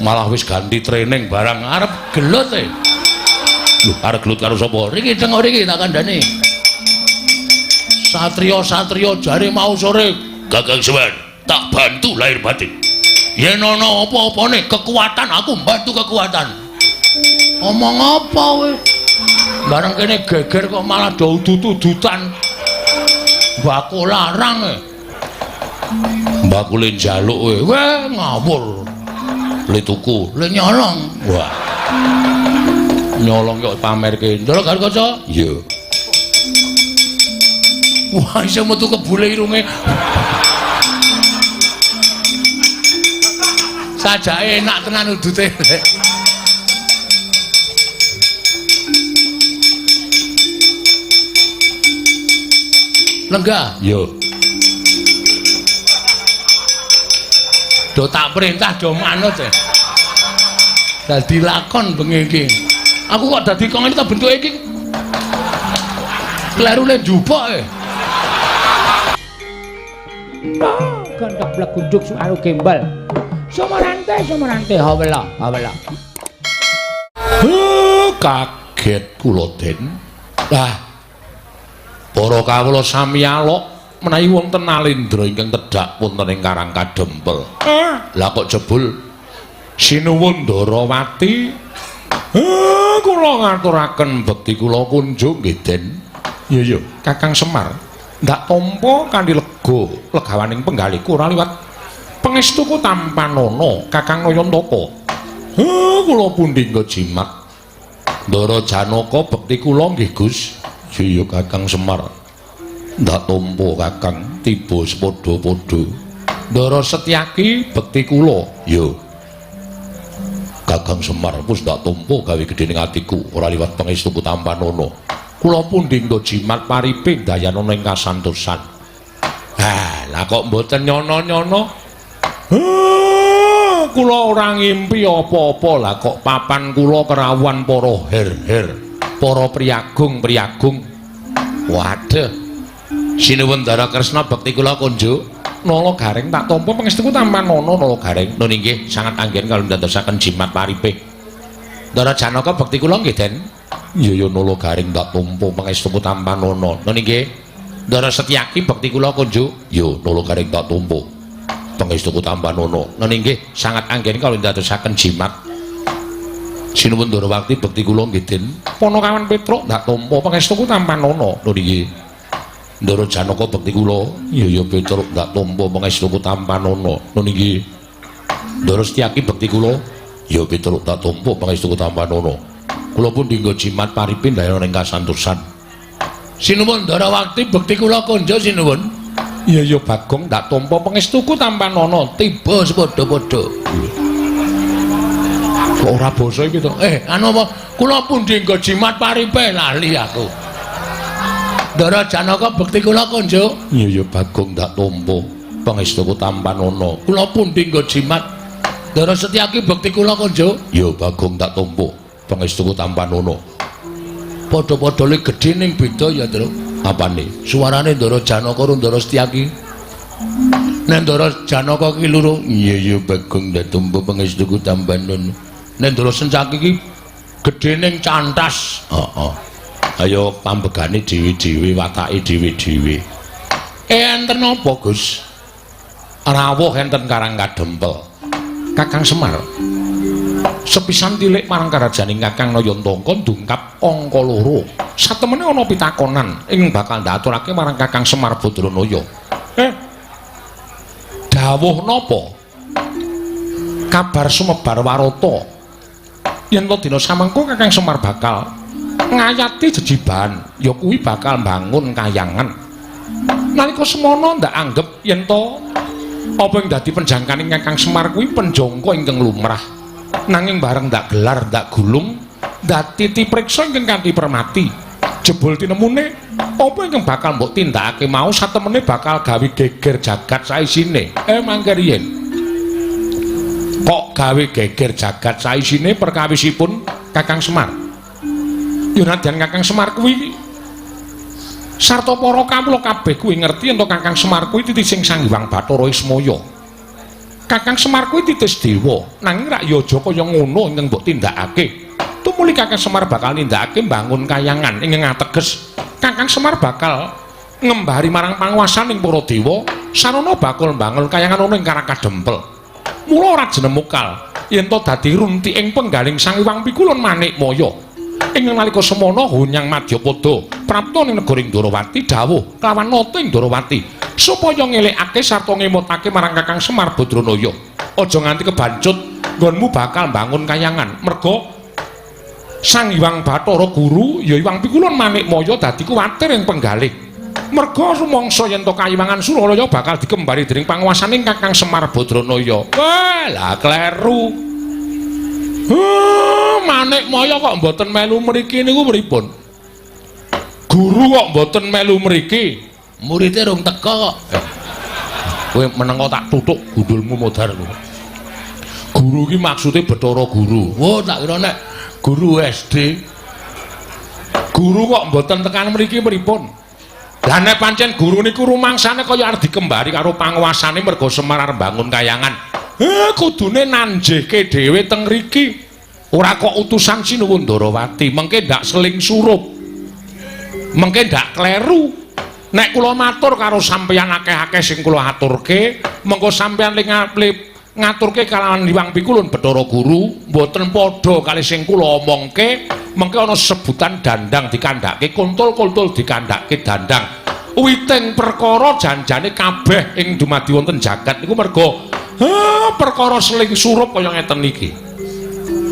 Malah wis ganti training barang arep gelut e. Lho, arep gelut karo sapa? Riki tengok riki tak kandhani. Satria jare mau sore Kakang Semar tak bantu lahir batin. Yen ana apa-apane kekuatan aku bantu kekuatan. Omong apa kowe? Bareng kene geger kok malah do udut-udutan. Mbakku larang e. Mbakku le njaluk kowe. Weh ngawur. Le tuku, le nyolong. Wah. Nyolong kok pamerke. Ndara karo kaca? Iya. Wah, iso metu kebule irunge. Sajake enak tenan udute. Lenggah? Yo. Do tak perintah do manut e. Dadi lakon bengi iki. Aku kok dadi kong iki ta bentuke iki. Klerune njupuk e. Gandak blekunduk suaru gembal. Sumerante hawela. Kaget kula Den. Lah. Para kawula sami alok menawi wonten Alendra ingkang tedhak wonten ing Karang Kadempel. Lah kok jebul Sinuwun Ndarawati. Kula ngaturaken bekti kula kunjuk nggih Den. Iya, Kakang Semar. Ndak tampa kanthi lega legawaning penggaliku ora liwat pangestuku tanpa nono Kakang Nayantaka. Kula pundi nggo jimat. Ndara Janaka bekti kula nggih Gus. Iya Kakang Semar. Ndak tampa Kakang tiba sepadha-padha. Ndara Setyaki bekti kula. Yo. Kakang Semar wis ndak tampa gawe gedhening atiku ora liwat pangestuku tanpa nono. Kula pundi nggo jimat paripe dayana ing kasantosan. Lah kok mboten nyono-nyono? Kula ora ngimpi apa-apa lah kok papan kula kerawuhan para her-her, para priyagung-priyagung. Waduh. Sinuwun Darakresna bekti kula kunjuk nala garing tak tampa pangestuku tanpa nono nala garing. Nun inggih sangat anggen kalau ndadosaken jimat paripe. Ndara Janaka bekti kula nggih Den. Iya nala garing tak tampa pangestuku tanpa nono. Nun inggih Ndara Setyaki bekti kula kunjuk. Yo nala garing tak tampa pangestuku tanpa nono. Nun inggih sangat anggen kalau ndadosaken jimat. Sinuwun Ndarawati bekti kula nggih Den. Panakawan Petruk tak tampa pangestuku tanpa nono. Nun inggih Ndara Janaka bekti kula. Iya Petruk tak tampa pangestuku tanpa nono. Nun inggih Ndara Setyaki bekti kula. Ya Petruk tak tampa pangestuku tanpa nono. Kula pun dinggo jimat paripin dayana ing kasantosan. Sinuwun Ndarawati bekti kula kunjuk sinuwun. Iya Bagong tak tampa pangestuku tanpa nono. Tiba sepadha-padha. Kok ora basa iki to? Anu apa? Kula pun dinggo jimat paripe lali aku. Ndara Janaka bekti kula kunjuk. Iya Bagong tak tampa pangestuku tanpa nono. Kula pun dinggo jimat Ndara Setyaki bekti kula kunjuk. Ya Bagong tak tampa pangestuku tanpa nono. Padha-padha le gedhe ning beda ya, Tru. Apane? Suarane Ndara Janaka karo Ndara Setyaki. Nek Ndara Janaka ki loro, iya Bagong tak tampa pangestuku tanpa nono. Nek Ndara Setyaki ki gedhe ning cantas. Heeh. Ayo pambegane dhewe-dhewe, watake dhewe-dhewe. Enten apa, Gus? Rawuh enten Karang Kadempel. Kakang Semar sepisan tilik marang karajaning Kakang Nayantaka ndungkap angka 2. Satemene ana pitakonan ing bakal ndaturake marang Kakang Semar Badranaya. Dawuh napa? Kabar sumebar warata yen to dina samengko Kakang Semar bakal ngayati jejiban, ya kuwi bakal mbangun kayangan. Nalika semono ndak anggap yen to apa yang dadi penjangkaning Kakang Semar kuwi penjangka ingkang lumrah. Nanging bareng ndak gelar ndak gulung dadi tipriksa ingkang kanthi permati. Jebul tinemune apa ingkang bakal mbok tindakake mau satemene bakal gawe geger jagat saisine. Mangke riyen. Kok gawe geger jagat saisine perkawisipun Kakang Semar. Yunadyan Kakang Semar kuwi sarta para kawula kabeh kuwi ngerti yen Kakang Semar kuwi titising Sang Hyang Bathara Ismaya. Kakang Semar kuwi titis dewa, nanging rak ya aja kaya ngono ingkang mbok tindakake. Tumuli Kakang Semar bakal nindakake mbangun kayangan ingkang ateges. Kakang Semar bakal ngembari marang panguwasaning para dewa sarana bakal mbangun kayangan ana ing Karakadempel. Mula ora jenemukal yen to dadi runtiking penggaling Sang Hyang Pikulun Manikmaya. Ing nalika semana Hunyang Madyapada prapta ning negara Ndrawati dawuh kelawan nata ing Ndrawati supaya ngelekake sarta ngemutake marang Kakang Semar Badranaya. Aja nganti kebancut nggonmu bakal mbangun kayangan. Merga Sang Hyang Bathara Guru ya Hyang Pikulun Manikmaya dadi kuwatir ing penggalih. Merga rumangsa yen to Kayiwangan Suralaya bakal dikembari dening panguwasaning Kakang Semar Badranaya. Wah, lah kleru. Manikmaya kok mboten melu mriki niku pripun? Guru kok mboten melu mriki? Muridé rung teka kok. Kowe menengo tak tutuk gundulmu modar kowe. Guru ki maksude Bathara Guru. Oh, tak kira nek guru SD. Guru kok mboten tekan mriki pripun? Lah nek pancen guru niku rumangsane kaya arep dikembari karo panguwasane merga Semar arep bangun kayangan. Kudune nanjehke dhewe teng mriki. Ora kok utusan Sinuwun Ndrawati, mengke ndak seling surup. Mengke ndak kleru. Nek kula matur karo sampeyan akeh-akeh sing kula aturke, mengko sampeyan ngaturke kalawan Hyang Pikulun Bathara Guru, mboten padha kali sing kula omongke, mengke ana sebutan dandang dikandhake, kuntul-kuntul dikandhake dandang. Witing perkara janjane kabeh ing dumadi wonten jagat niku merga perkara seling surup kaya ngeten iki.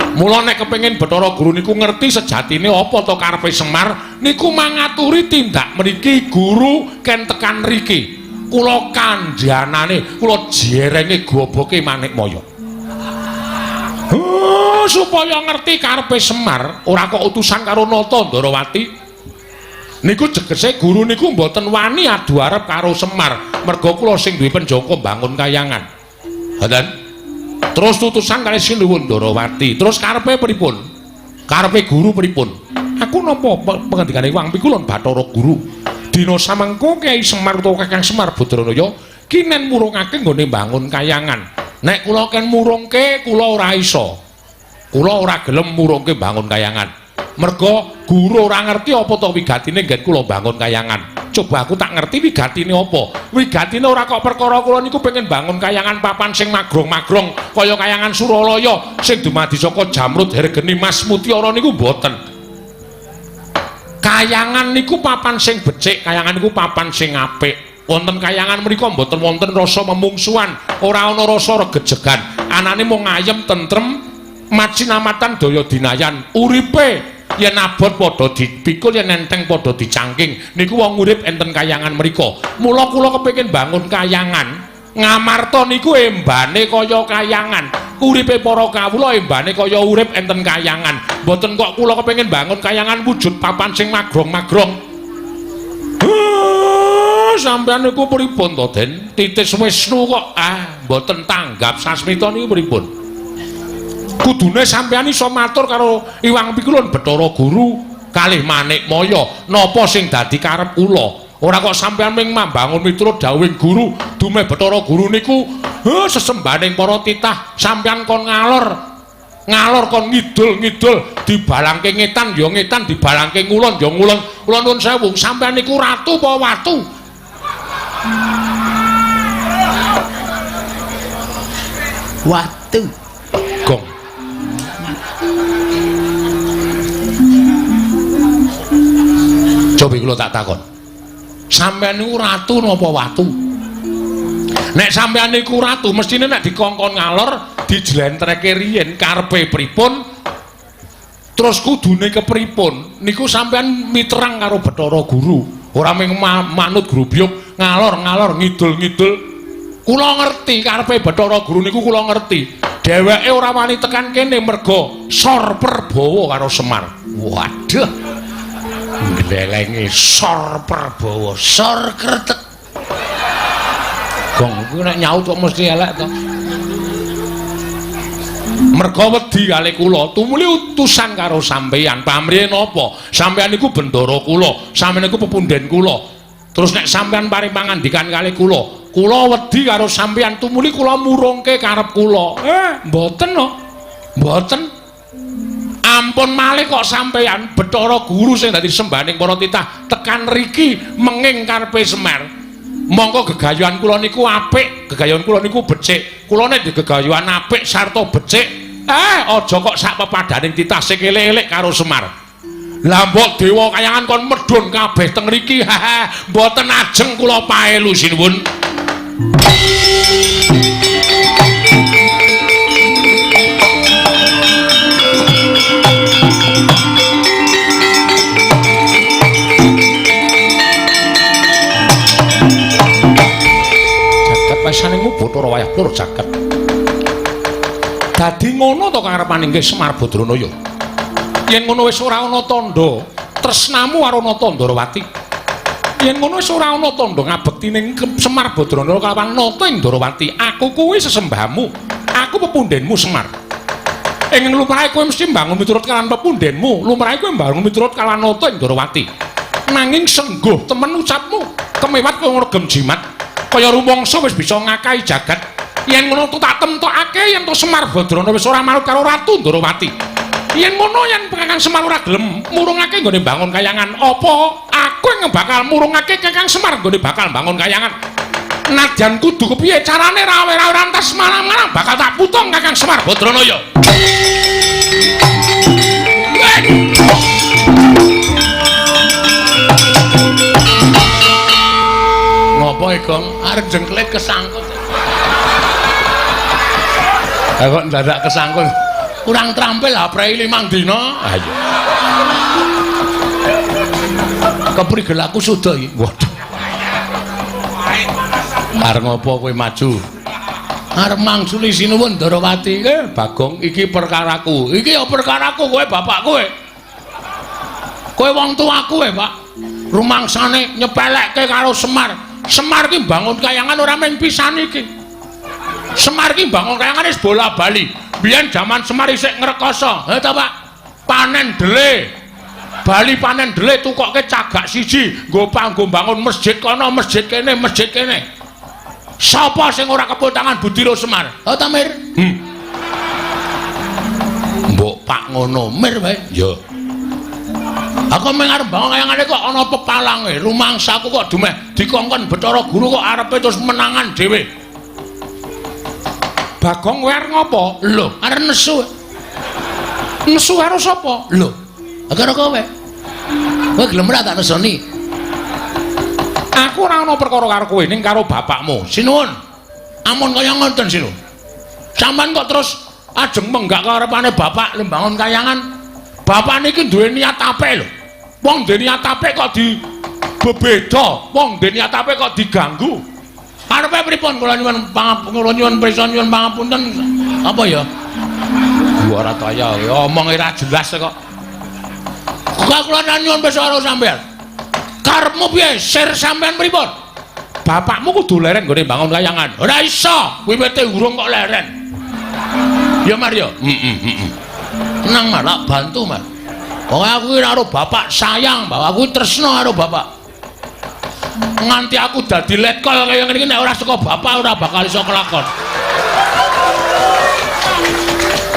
Mula nek kepengin Bathara Guru niku ngerti sejatine apa to karepe Semar, niku mangaturi tindak mriki guru ken tekan mriki. Kula kandhanane, kula jerenge goboke Manikmaya. Supaya ngerti karepe Semar, ora kok utusan karo Nata Ndrawati. Niku jegese guru niku mboten wani adu arep karo Semar, merga kula sing duwe penjaka bangun kayangan. Ngoten. Terus tutusan kali Sinuwun Ndrawati. Terus karepe pripun? Karepe guru pripun? Aku napa pengendikane Hyang Pikulun Bathara Guru? Dina samengko Kyai Semar utawa Kakang Semar Badranaya kinen murungake nggone bangun kayangan. Nek kula ken murungke kula ora iso. Kula ora gelem murungke bangun kayangan. Merga guru ora ngerti apa to wigatine nggen kula bangun kayangan. Coba aku tak ngerti wigatine apa. Wigatine ora kok perkara kula niku pengen bangun kayangan papan sing magrong-magrong kaya kayangan Suralaya sing dumadi saka Jamrud Hergeni Mas Mutiara niku mboten. Kayangan niku papan sing becik, kayangan niku papan sing apik. Wonten kayangan mriku mboten wonten rasa memungsuhan, ora ana rasa regejegan. Anane mung ayem tentrem, macinamatan daya dinayan. Uripe yen abot padha dipikul, yen enteng padha dicangking. Niku wong urip enten kayangan mriku. Mula kula kepengin bangun kayangan. Ngamarta niku embane kaya kayangan. Uripe para kawula embane kaya urip enten kayangan. Mboten kok kula kepengin bangun kayangan wujud papan sing magrong-magrong. Sampeyan niku pripun to, Den? Titis Wisnu kok mboten tanggap sasmita niku pripun? Kudune sampeyan iso matur karo Hyang Pikulun Bathara Guru kalih Manikmaya napa sing dadi karep kula. Ora kok sampeyan ming mambangun miturut dawuhing guru, dumeh Bathara Guru niku sesembaning para titah sampeyan kon ngalor kon ngidul dibalangke ngetan ya ngetan, dibalangke ngulon ya ngulon. Kula nuwun sewu, sampeyan niku ratu apa watu? Watu. Gong. Coba kula tak takon. Sampeyan niku ratu napa watu? Nek sampeyan niku ratu, mestine nek dikongkon ngalor, dijlentreke riyen karepe pripun? Terus kudune kepripun? Niku sampeyan miterang karo Bathara Guru. Ora mung manut grubyuk ngalor ngidul-ngidul. Kula ngerti karepe Bathara Guru niku kula ngerti. Dheweke ora wani tekan kene merga Sor Prabawa karo Semar. Waduh. Nglelengi Sor Prabawa, Sor Kretek. Gong kuwi nek nyaut kok mesti elek to. Merga wedi kali kula, tumuli utusan karo sampeyan. Pamrih napa? Sampeyan niku bendara kula, sampeyan niku pepunden kula. Terus nek sampeyan paring pangandikan kali kula, kula wedi karo sampeyan tumuli kula murungke karep kula. Mboten no. Mboten. Ampun malih kok sampeyan Bathara Guru sing dadi sembahaning para titah tekan riki menging karepe Semar. Mongko gegayuhan kula niku apik, gegayuhan kula niku becik. Kula nek gegayuhan apik sarta becik, aja kok sak pepadaning titah sing elek-elek karo Semar. Lah mbok dewa kayangan kon medhun kabeh teng mriki. Mboten ajeng kula paelu sinuwun. Jagat pesaningmu Bathara wayah lur jagat. Dadi ngono to karepaning Semar Badranaya. Yen ngono wis ora ana tandha tresnamu karo Natandrawati. Yen ngono wis ora ana tandha ngabektining Semar Badranaya kalawan Natandrawati, aku kuwi sesembahmu. Aku pepundhenmu Semar. Ing lumrahe kowe mesti mbangun miturut kalawan pepundhenmu. Lumrahe kowe mbangun miturut kalawan Natandrawati. Nanging sengguh temen ucapmu, kemewat kowe ngregem jimat. Kaya rumangsa wis bisa ngakahi jagat. Yen ngono tak temtokake yen to Semar Badranaya wis ora manut karo Ratu Ndrawati. Yen ngono yen Kakang Semar ora gelem murungake nggone bangun kayangan, apa aku yang bakal murungake Kakang Semar nggone bakal bangun kayangan. Nadyan kudu kepiye carane rawe-rawe rantas malang-malang bakal tak putung Kakang Semar Badranaya. Ngopo iki, Gong? Arep jengklet kesangkut. Kok ndadak kesangkut? Kurang trampil lah prei 5 dina. Ayo. Keprigel aku suda iki. Waduh. Arep ngopo kowe maju? Arep mangsuli sinuwun Ndrawati. Bagong, iki perkaraku. Iki ya perkaraku kowe bapak kowe. Kowe wong tuaku Pak. Rumangsane nyepelekke karo Semar. Semar ki bangun kayangan ora mung pisan iki. Semar ki bangun kayangan wis bola-bali. Biyen jaman Semar isih ngrekoso, ta Pak? Panen dele. Bali panen dele tukokke cagak siji, nggo panggo bangun masjid kono, masjid kene, masjid kene. Sapa sing ora kepul tangan Budira Semar? Ha ta Mir? Mbok Pak ngono, Mir wae. Ya. Aku mung arep bangun kayangane kok ana pepalange, rumangsaku kok dumeh dikongkon Bathara Guru kok arepe terus menangan dhewe. Bagong wer ngopo? Lho, arep nesu. Nesu karo sapa? Lho, karo kowe. Kowe gelem ora tak nesoni? Aku ora ana perkara karo kowe ning karo bapakmu. Sinuwun. Amun kaya ngoten sinuwun. Sampeyan kok terus ajeng menggak karepane bapak lembangun kayangan. Bapak niki duwe niat apik lho. Wong duwe niat apik kok dibebeda, wong duwe niat apik kok diganggu. Arepe pripun kula nyuwun prisa nyuwun pangapunten apa ya? Ora kaya omong ora jelas kok. Kok kula nyuwun prisa karo sampean. Karepmu piye? Sir sampean pripun? Bapakmu kudu leren nggone bangun kayangan. Ora iso, wiwite urung kok leren. Ya Mar ya. Tenang Mar, tak bantu Mar. Wong aku iki karo bapak sayang, bahwa aku tresna karo bapak. Nganti aku dadi letkol kaya ngene iki nek ora saka bapak ora bakal iso kelakon.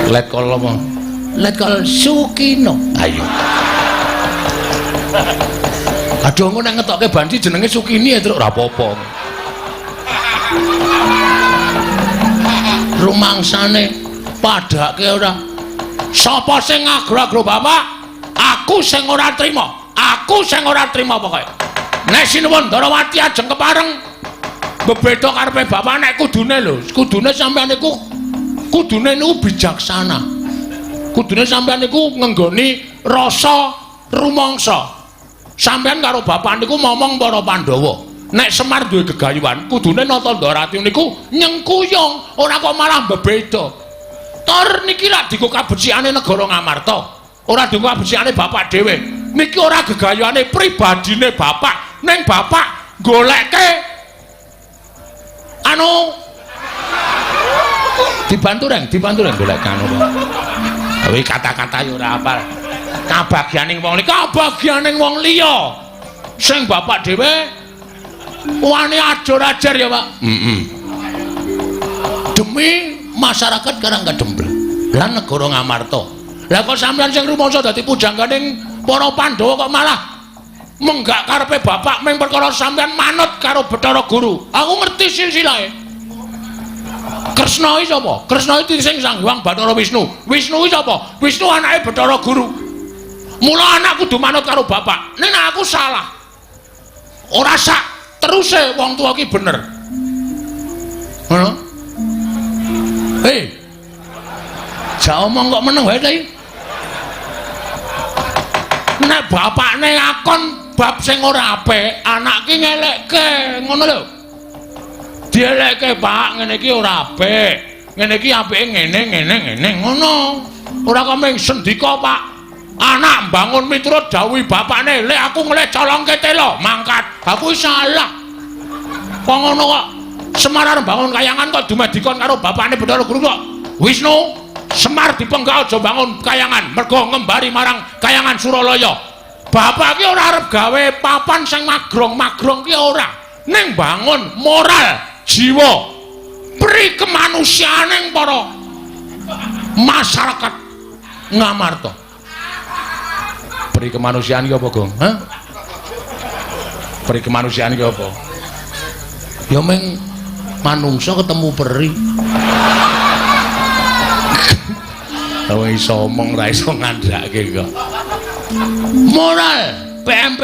Letkol apa? Letkol Sukino. Ayo. Aduh engko nek ngetokke Bandi jenenge Sukini ya terus ora apa-apa. Rumangsane padake ora. Sapa sing ngagro-agro bapak? Aku sing ora trima. Aku sing ora trima pokoke. Nek sinuwun Ndrawati ajeng kepareng bebeda karepe bapak nek kudune lho, kudune sampeyan niku kudune niku bijaksana. Kudune sampeyan niku ngenggoni rasa rumangsa. Sampeyan karo bapak niku momong para Pandhawa. Nek Semar duwe gegayuhan, kudune Natandrawati niku nyengkuyung, ora kok malah bebeda. Tor niki lak dienggo kabecikane negara Ngamarta. Ora dienggo kabecikane bapak dhewe. Niki ora gegayuhane pribadine bapak. Neng bapak golekke anu dibantu reng golek anu kuwi kata-kata yo ora apal kabagyaning wong liya sing bapak dhewe Wani ajar-ajar ya, Pak. Demi masyarakat Karang Kadempel lan negara Ngamarta. Lah kok sampeyan sing rumangsa dadi pujangganing para Pandhawa kok malah menggak karepe bapak ming perkara sampeyan manut karo Bathara Guru. Aku ngerti silsilahe. Kresna iki sapa? Kresna iki sing Sang Hyang Bathara Wisnu. Wisnu iki sapa? Wisnu anake Bathara Guru. Mula anak kudu manut karo bapak. Nek aku salah. Ora sak teruse wong tuwa ki bener. Ngono? Hei. Ja omong kok meneng wae ta iki? Nek bapakne ngakon bab sing ora apik, anak ki ngelekke, ngono lho. Dielekke, Pak, ngene iki ora apik. Ngene iki apike ngene, ngono. Ora kok ming sendika, Pak. Anak mbangun miturut dawuh bapakne, lek aku nglek colongke telo, mangkat. Aku salah. Kok ngono kok Semar bangun kayangan kok dumadikon karo bapakne Bathara Guru kok. Wisnu, Semar dipenggal aja bangun kayangan, mergo ngembari marang kayangan Suralaya. Bapak ki ora arep gawe papan sing magrong ki ora. Ning bangun moral jiwa pri kemanusiaaning para masyarakat Ngamarta. Pri kemanusiaan ki apa, Gong? Hah? Pri kemanusiaan ki apa? Ya ming manungsa ketemu peri. Ora iso omong, ora iso ngandhake kok. Moral PMP.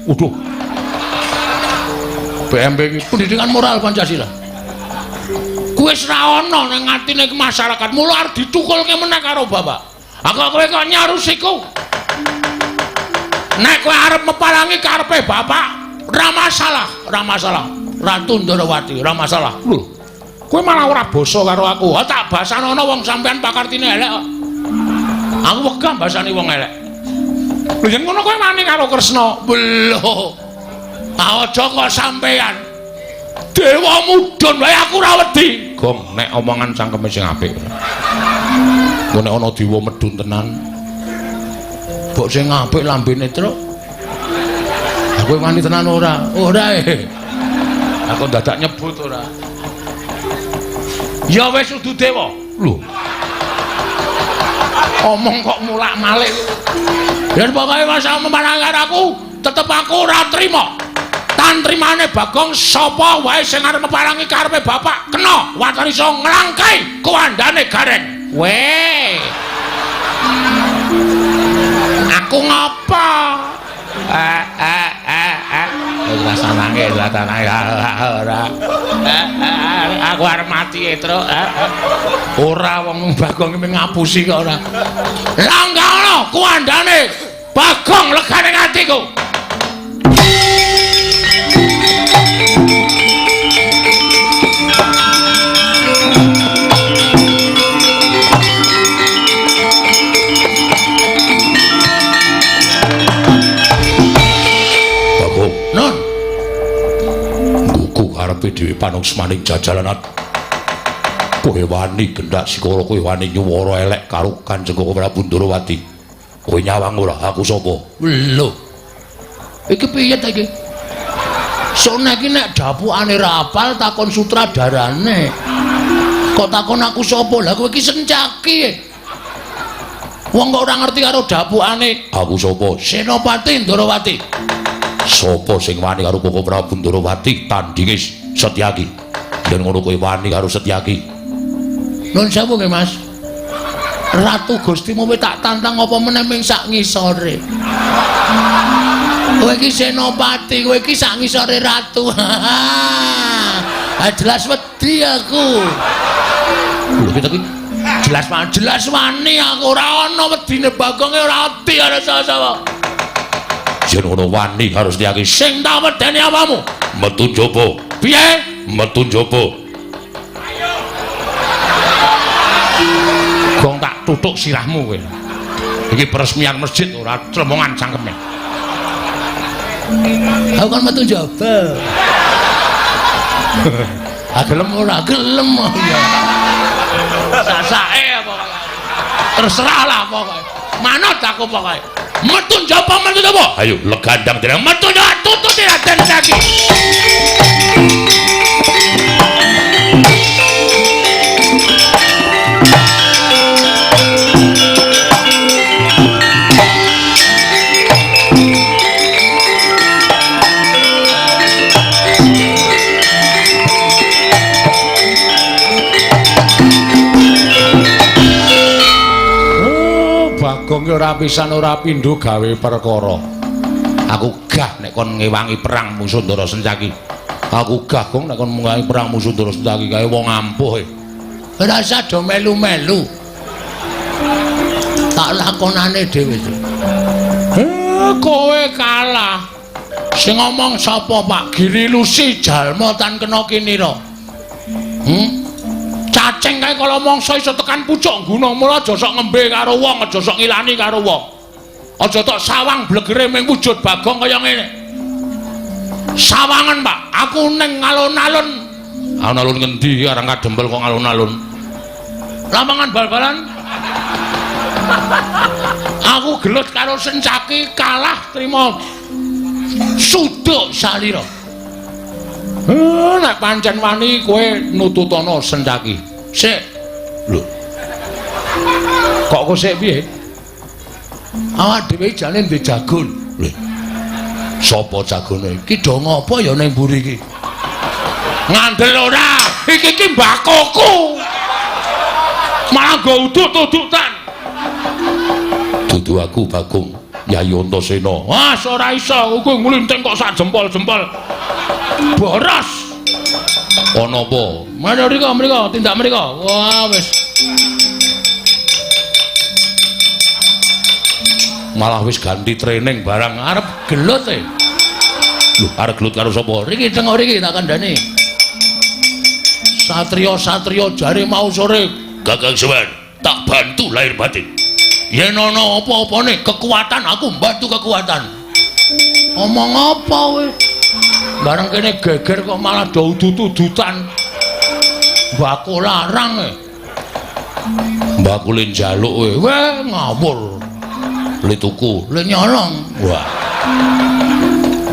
Waduh. PMP iki pendidikan moral Pancasila. Kuwi wis ra ana ning atine masyarakat, mula arep ditukulke meneh karo bapak. Aku kowe kok nyarusiku. Nek kowe arep meparangi karepe bapak, ora masalah. Ratu Ndarawati, ora masalah. Lho, kowe malah ora basa karo aku. Tak basanono wong sampean pakartine elek kok. Aku wegah basani wong elek. Lho yen ngono kowe wani karo Kresna. Lho. Aja kok sampean. Dewa mudhun wae aku ora wedi. Gong, nek omongan cangkeme sing apik. Engko nek ana dewa medhun tenan. Mbok sing apik lambene truk. Aku wani tenan ora? Ora Aku dadak nyebut ora. Ya wis udu dewa. Lho. Omong kok mulak-malik. Yen pokoke masa memarang aku, tetep aku ora trima. Tan trimane Bagong sapa wae sing arep meparangi karepe bapak kena watani iso nglangkai kuandane gareng. Weh. Aku ngapa? Rasanange latanane ora. Aku arep mati Truk. Ora wong Bagong iki ngapusi kok ora. Lah enggak ngono kuandane Bagong legane atiku. Karepe dhewe panungsmaning jajalanat kowe wani gendak sikara kowe wani nyuwara elek karo Kanjeng Prabu Ndarawati. Kowe nyawang ora aku sapa? Lho. Iki piye ta iki? Sone iki nek dapukane ra apal takon sutradarane. Kok takon aku sapa? Lah kowe iki sencaki. Wong kok ora ngerti karo dapukane. Aku sapa? Senopati Ndarawati. Sapa sing wani karo Koko Prabu Ndarawati tandhinge Setyaki. Yen ngono kowe wani karo Setyaki. Nun sewu nggih, Mas. Ratu Gustimu wis tak tantang apa meneh ming sak ngisore. Kowe iki senopati, kowe iki sak ngisore ratu. Jelas wedi aku. Lho kita iki jelas wani aku ora ana wedine Bagong ora ati karo sapa-sapa. Yen ngono wani harus Setyaki sing tak wedeni apamu metu njaba. Piye? Metu njaba. Gong tak tutuk sirahmu kowe. Iki peresmian masjid ora tremongan cangkeme. Aku kan metu njaba. Gelem ora gelem ya. Sasake apa? Terserah lah pokoke. Manut aku pokoke. Metu njaba metu apa? Ayo legandang dereng metu tutut Raden Sendaki. Bagong ora pisan ora pindho gawe perkara. Aku gah nek kon ngewangi perang musuh Ndara Sencaki. Aku gah Gong nek kon ngewangi perang musuh Ndara Sencaki gawe wong ampuh. Ora usah do melu-melu. Tak lakonane dhewe. Kowe kalah. Sing ngomong sapa Pak Giri Lusi jalma tan kena kinira. Cacing kae kala mangsa iso tekan pucuk gunung mula aja sok ngembe karo wong, aja sok ngilani karo wong. Aja tok sawang blegere ming wujud Bagong kaya ngene. Sawangan, Pak. Aku ning alun-alun. Alun-alun ngendi arang kadempel kok alun-alun. Lapangan bal-balan. Aku gelut karo Sencaki kalah trima suduk salira. Nek pancen wani kowe nututana Sencaki. Sik. Lho. Kok kok sik piye? Awak dhewe jane ndek jagon. Lho. Sapa jagone? Ki do ngopo ya ning mburi iki? Ngandel ora. Iki mbakoku. Malah go udut-udutan. Dudu aku Bagong Yayi Antasena. Wah, ora iso. Kowe nglinting kok sak jempol-jempol. Boros. Ana apa? Mriko, tindak mriko. Wah, wis. Malah wis ganti training barang arep gelut e. Lho, arep gelut karo sapa? Riki tengok riki tak kandhani. Satriya-satriya jare mau sore Gagang Semar tak bantu lahir batin. Yen ana apa-apane kekuatan aku bantu kekuatan. Omong apa kowe? Bareng kene geger kok malah do udut-udutan. Mbakku larang e. Mbakku le njaluk kowe. Weh ngawur. Le tuku, le nyolong. Wah.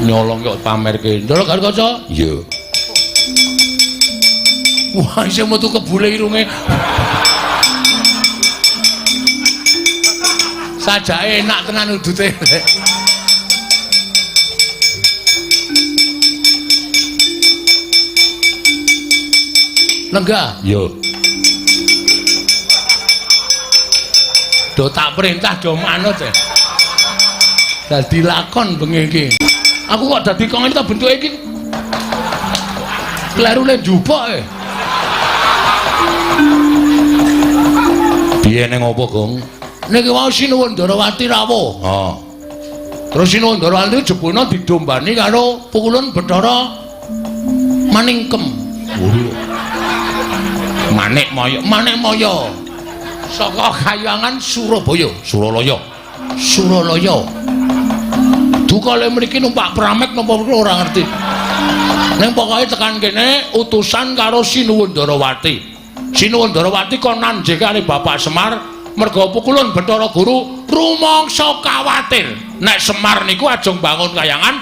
Nyolong kok pamerke. Ndara karo kaca? Iya. Wah, isih metu kebule irunge. Sajake enak tenan udute. Lenggah? Yo. Do tak perintah do manut e. Dadi lakon bengi iki. Aku kok dadi kok ngene ta bentuke iki. Klerune njupuk e. Piye ning apa, Gong? Niki wau Sinuwun Ndarawati rawuh. Heeh. Terus Sinuwun Ndarawati jebulna didombani karo Pukulun Bathara Maningkem. Manik Maya. Saka Kahyangan Surabaya. Suralaya. Dukale mriki numpak pramek napa ora ngerti. Ning pokoke tekan kene utusan karo Sinuwun Ndarawati. Sinuwun Ndarawati kon nanjih kali Bapak Semar merga Pukulun Bathara Guru rumangsa kawatir nek Semar niku ajeng bangun Kahyangan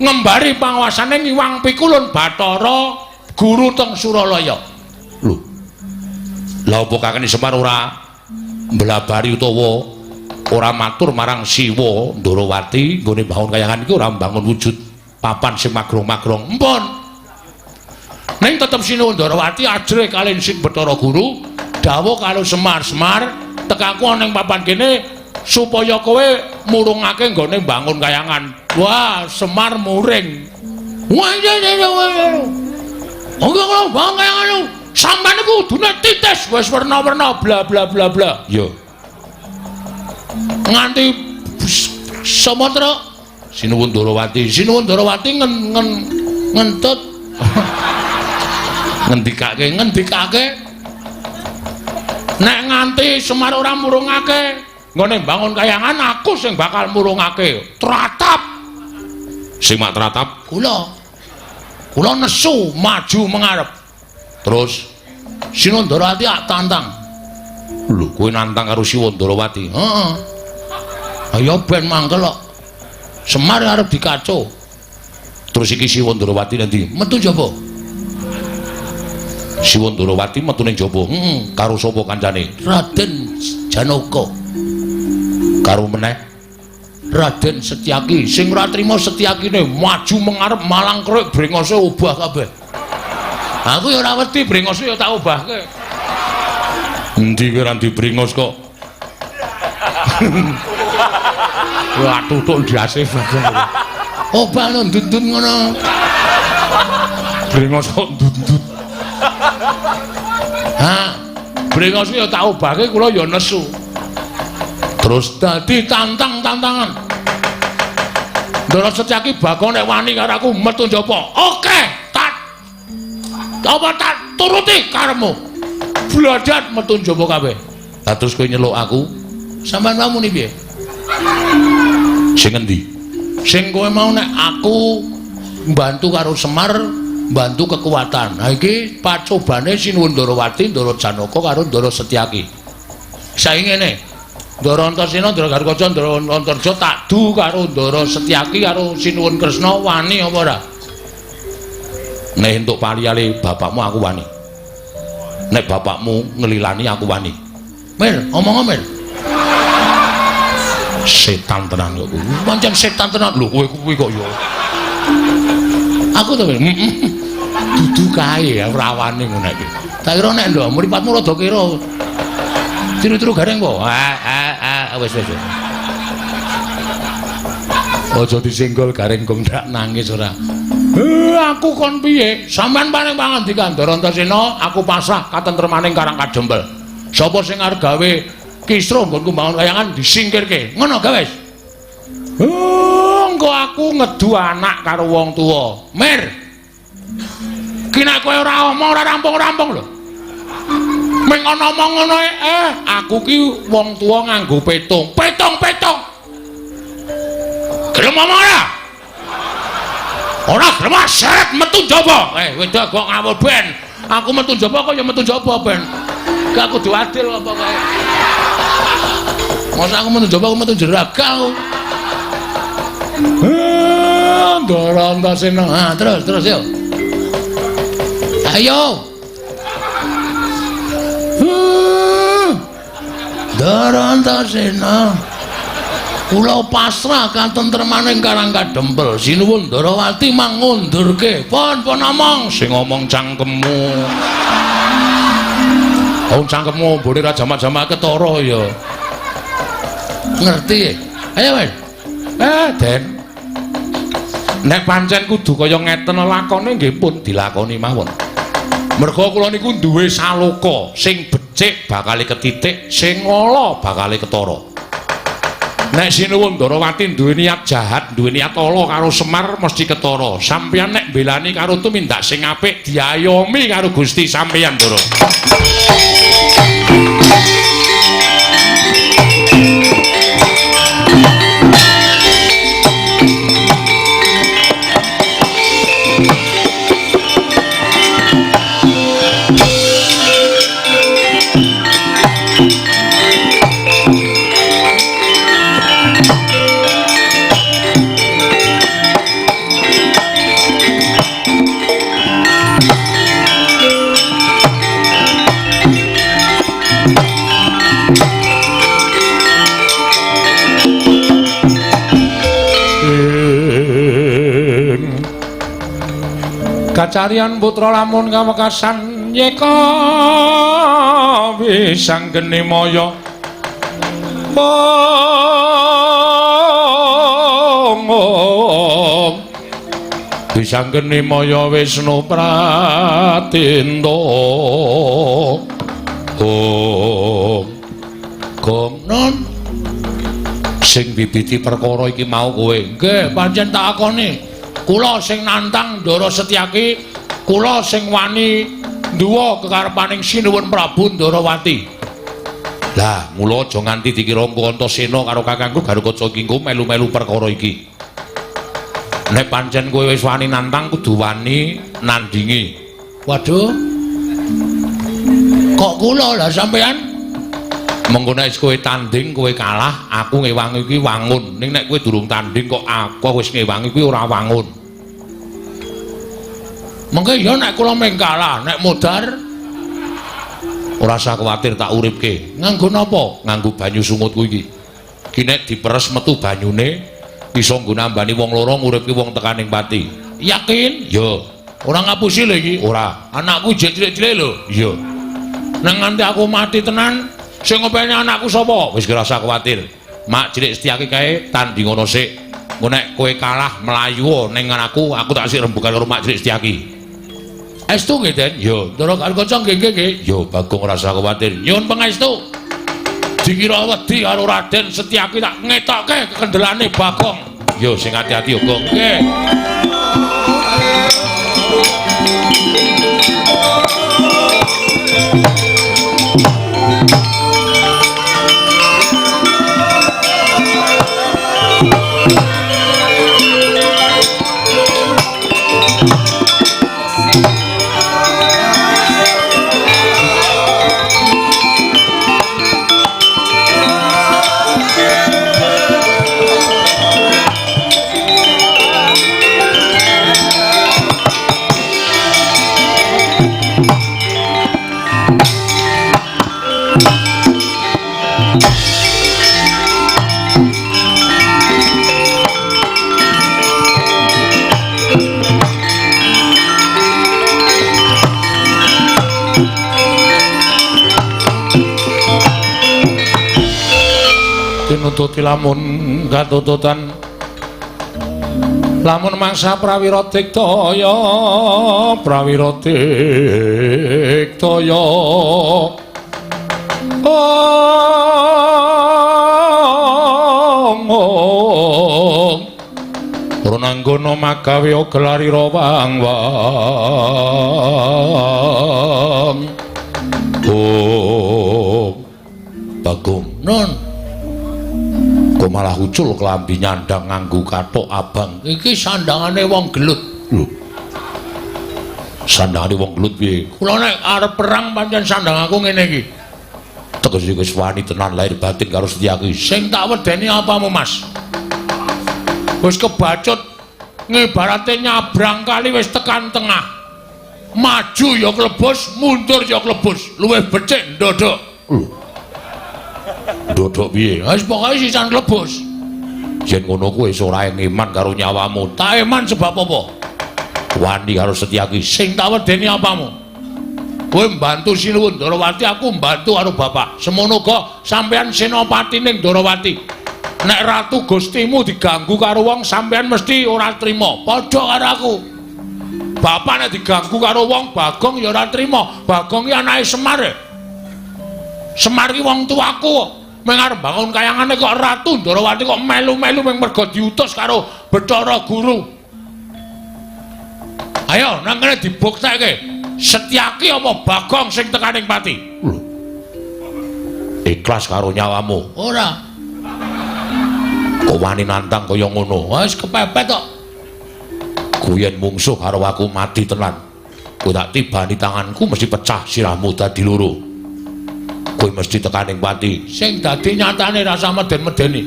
ngembari panguwasane ngiwang Pikulun Bathara Guru teng Suralaya. Lho. Lah apa kakene Semar ora mblabari utawa ora matur marang Siwa Ndarawati nggone bangun Kahyangan iki ora mbangun wujud papan sing magrong-magrong. Empun. Ning tetep Sinuwun Ndarawati ajre kalih Sing Bathara Guru dawuh karo Semar tekaku ning papan kene supaya kowe murungake nggone bangun Kahyangan. Wah, Semar muring. Wah, ora bangun Kahyangan. Sampeyan niku kudune titis wis werna-werna bla bla bla bla. Yo. Nganti samatra Sinuwun Ndarawati ngentut ngendikake nek nganti Semar ora murungake nggone bangun Kahyangan aku sing bakal murungake. Tratap sing mak tratap kula nesu maju mengarep. Terus Sinuwun Ndarawati tantang. Lho kowe nantang karo Sinuwun Ndarawati? Heeh. Ayo ben mangkel kok. Semar arep dikaco. Terus iki Siwa Ndrawati nanti metu jaba. Siwa Ndrawati metu ning jaba. Karo sapa kancane? Raden Janaka. Karo meneh Raden Setyaki. Sing ora trima Setyakine maju mengarep malang krek brengose obah kabeh. Aku ya ora wedi brengose ya tak obahke. Endi kowe ra dibrengos kok? Wah tutuk ndase badan. Obah lho ndut-ndut ngono. Brengos kok ndut-ndut. Brengos ya tak obahke kula ya nesu. Terus dadi tantangan. Ndara Setyaki bakon nek wani karo aku metu njaba. Oke, apa tak turuti karemu. Bladat metu njaba kabeh. Lah terus kowe nyeluk aku, sampean mau muni piye? Sing endi? Sing kowe mau nek aku mbantu karo Semar, mbantu kekuatan. Ha iki pacobane Sinuwun Ndrawati, Ndara Janaka karo Ndara Setyaki. Saiki ngene. Ndara Antasena, Ndara Garkaca, Ndara Antarja tak du karo Ndara Setyaki karo Sinuwun Kresna wani apa ora? Nek entuk paliyale bapakmu aku wani. Nek bapakmu ngelilani aku wani. Mir, omong Mir. Setan tenan kok. Pancen setan tenan lho kowe kuwi kok ya. Aku to dudu kae ora wani ngono iki. Tak kira nek lho mripatmu rada kira. Tiru-tiru gareng kok. Wis. Aja disenggol gareng kok ndak nangis ora. Aku kon piye? Sampeyan paring pangandikan Ndara Antasena, aku pasrah katentremaning Karang Kadempel. Sapa sing arep gawe kisruh nggonku mbangun kayangan disingkirke. Ngono ga wis. Engko aku ngedu anak karo wong tuwa. Mir. Ki nek kowe ora omong ora rampung-rampung lho. Ming ana omong ngono aku ki wong tuwa nganggo petung. Petung. Gelem omong ora? Ora gelem seret metu njaba. Wedok kok ngawur ben. Aku metu njaba kok ya metu njaba ben. Gak kudu adil apa kae. Masa aku metu njaba aku metu jeragal. Ndara Antasena. Terus yo. Ayo. Ndara Antasena. Kula pasrah katentremaning Karang Kadempel. Sinuwun Ndrawati mangundurke. Pon omong sing ngomong cangkemmu. Cangkemmu mbone ra jamak-jamak ketara ya. Ngerti? Ayo wis. Den. Nek pancen kudu kaya ngeten lakone nggih pun dilakoni mawon. Merga kula niku duwe saloka sing becik bakal ketitik, sing ala bakal ketara. Nek Sinuwun Ndrawati duwe niat jahat, duwe niat ala karo Semar mesti ketara. Sampeyan nek belani karo tumindak sing apik diayomi karo Gusti sampeyan, Ndara. Kacarian putra lamun kawekasan yeka wisang geni maya wisang geni maya Wisnu Pratinda Gomnon sing bibiti perkara iki mau kowe nggih pancen tak akoni. Kula sing nantang Ndara Setyaki, kula sing wani nduwa kekarepaning Sinuwun Prabu Ndrawati. Lah, mula aja nganti dikira Antasena karo kakangku Garkaca kingko melu-melu perkara iki. Nek pancen kowe wis wani nantang kudu wani nandingi. Waduh. Kok kula lah sampean? Mengko nek kowe tanding kowe kalah, aku ngewangi kuwi wangun. Ning nek kowe durung tanding kok aku wis ngewangi kuwi ora wangun. Mengko ya nek kula meng kalah, nek modar ora usah kuwatir tak uripke. Nganggo napa? Nganggo banyu sungut kuwi iki. Ki nek diperes metu banyune iso nggo nambani wong loro nguripke wong tekaning pati. Yakin? Ya. Ora ngapusi lho iki, ora. Anakku jek cilik-cilik lho. Iya. Nang nganti aku mati tenan, sing ngopeni anakku sapa? Wis ora usah kuwatir. Mak cilik Setyaki kae tanding ngono sik. Engko nek kowe kalah melayu ning aku tak sik rembugan karo mak cilik Setyaki. Estu nggih, Den? Ya, Ndara Karkoca nggih. Ya, Bagong ora usah kuwatir. Nyuwun pangestu. Dikira wedi karo Raden Setyaki tak ngetokke kekendelane Bagong. Ya, sing ati-ati uga nggih. Tinututi lamun katututan lamun mangsa prawira diktaya Rananggana magawe gelarira wang-wang Bagong non kok malah ucul klambi nyandang nganggo kathok abang. Iki sandangane wong gelut. Lho. Sandangane wong gelut piye? Kula nek arep perang pancen sandang aku ngene iki. Tegese wis wani tenan lahir batin karo Setyaki. Sing tak wedeni apamu, Mas? Wis kebacut ngibarate nyabrang kali wis tekan tengah. Maju ya klebus, mundur ya klebus. Luwih becik ndodok. Dodok piye? Wis pokoke sisan klebus. Yen ngono kuwi wis ora ngeman karo nyawamu. Tak eman sebab apa? Wani karo Setyaki. Sing tak wedeni apamu? Kowe mbantu Sinuwun Ndarawati, aku mbantu karo bapak. Semono uga sampean senopati ning Ndarawati. Nek ratu Gustimu diganggu karo wong sampean mesti ora trima. Padha karo aku. Bapak nek diganggu karo wong Bagong ya ora trima. Bagong ki anake Semar. Semar ki wong tuaku. Meng arep bangun kayangane kok Ratu Ndarawati kok melu-melu meng mergo diutus karo Bathara Guru. Ayo nang kene dibuktekke. Setyaki apa Bagong sing tekaning pati? Ikhlas karo nyawamu? Ora. Kok wani nantang kaya ngono? Wis kepepet kok. Kuyen mungsuh karo aku mati tenan. Kowe tak tibani tanganku mesti pecah sirahmu dadi loro. Kowe mesti tekaning pati. Sing dadi nyatane rasa meden-medeni.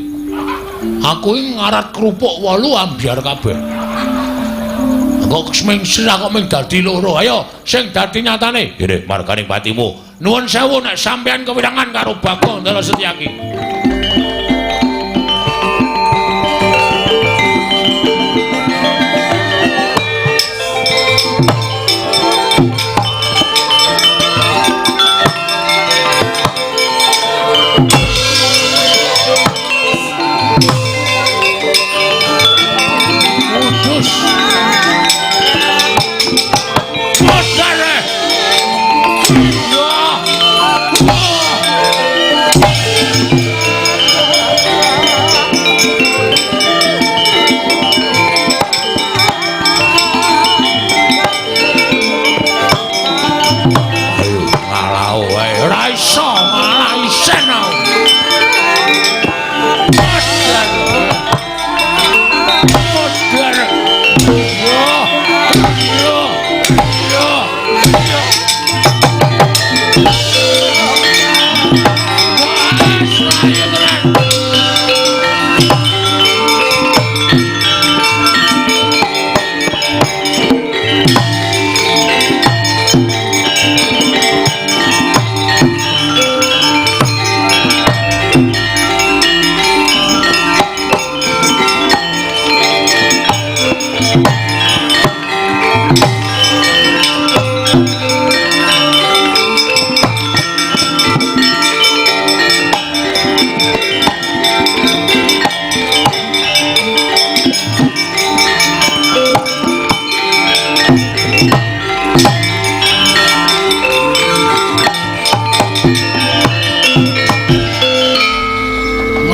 Aku iki ngarat kerupuk 8 ambyar kabeh. Kok seming sirah kok mung dadi loro. Ayo sing dadi nyatane. Ngene marganing patimu. Nuwun sewu nek sampeyan kewirangan karo Bagong Ndara Setyaki.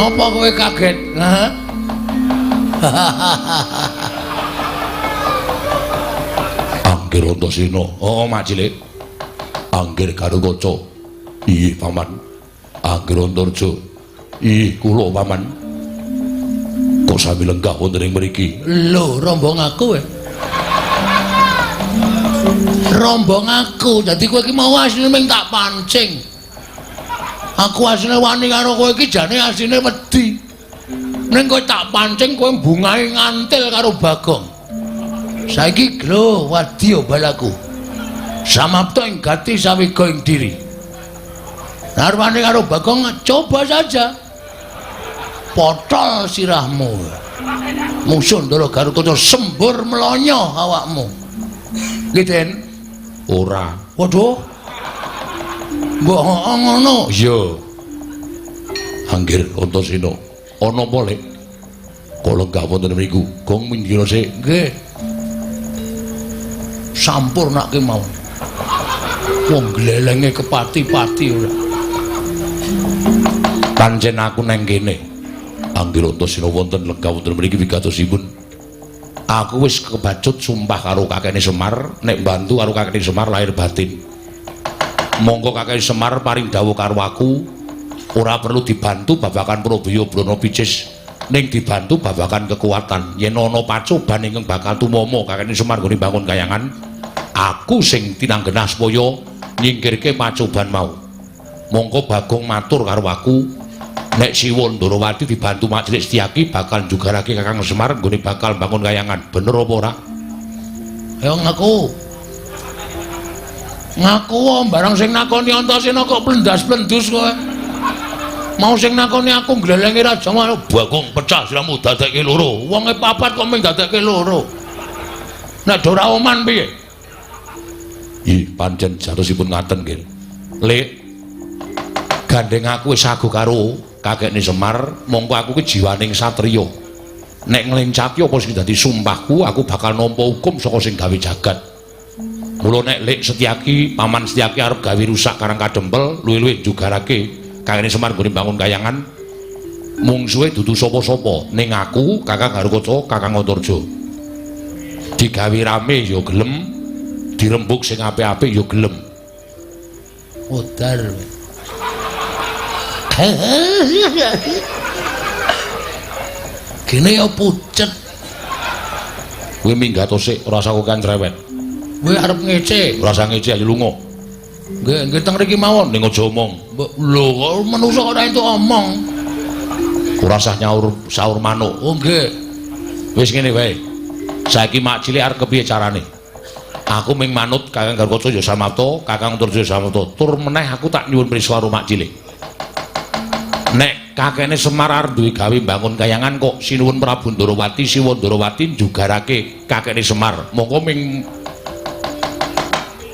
Napa kowe kaget? Hah? Anggir Antasena. Oh, Mak Cilik. Anggir Garukaca. Iya, Paman. Anggir Antarja. Iya, kula Paman. Kok sami lenggah wonten ing mriki? Lho, rombong aku. Rombong aku. Dadi kowe iki mau asline mung tak pancing. Aku asline wani karo kowe iki jane asline wedi. Ning kowe tak pancing kowe bungahe ngantil karo Bagong. Saiki lho wadya balaku. Samapta ing gati sawiga ing diri. Narwane karo Bagong coba saja. Potol sirahmu. Musuh Ndara Garukaca sembur melonyo awakmu. Nggih, Den. Ora. Waduh. Mbok ngono. Iya. Anggir Antasena. Ana apa, Lek? Kok lenggah wonten mriku? Gong minggir sik. Nggih. Sampurnake mau. Wong glelenge kepati-pati ora. Pancen aku nang kene. Anggir Antasena wonten lenggah wonten mriki wigatosipun. Aku wis kebacut sumpah karo kakene Semar nek bantu karo kakene Semar lahir batin. Monggo kakene Semar paring dawuh karo aku ora perlu dibantu babakan Prabaya Brana Picis ning dibantu babakan kekuatan. Yen ana pacoban ingkang bakal tumama kakene Semar nggone bangun kayangan, aku sing tinanggenah supaya nyingkirke pacoban mau. Monggo Bagong matur karo aku nek Siwa Ndarawati dibantu Mak Cilik Setyaki bakal njugarake Kakang Semar nggone bakal bangun kayangan. Bener apa ora? Ya ngaku. Ngaku barang sing nakoni Antasena kok plendas-plendus kowe. Mau sing nakoni aku glelenge Raja Manu Bagong pecah siramu dadekke loro. Wonge papat kok mung dadekke loro. Nek ora oman piye? Ih, pancen jatosipun ngaten nggih. Lek gandeng aku wis sagu karo kakekne Semar, mongko aku ki jiwaning satriya. Nek nglencati apa sing dadi sumpahku, aku bakal nampa hukum saka sing gawe jagat. Mula nek Lek Setyaki, Paman Setyaki arep gawe rusak Karang Kadempel, luwih-luwih jugarake kakekne Semar nggone bangun kayangan, mungsuhe dudu sapa-sapa, ning aku, Kakang Garukaca, Kakang Antarja. Digawe rame ya gelem, dirembuk sing apik-apik ya gelem. Modar. Kene ya pucet. Kowe minggat sik, ora usah kok cerewet. Kowe arep ngece. Ora usah ngece ayo lunga. Nggih teng mriki mawon. Ning aja omong. Lho kok manusa ora entuk omong. Ora usah nyaur saur manuk. Oh nggih. Wis ngene wae. Saiki Mak Cilik arep kepiye carane? Aku ming manut Kakang Garukaca ya samapta, Kakang Antarja samapta. Tur meneh aku tak nyuwun prisa karo Mak Cilik. Nek kakene Semar arep duwe gawe bangun kayangan kok sinuwun Prabu Ndarawati, Siwa Ndarawati njugarake kakene Semar. Monggo ming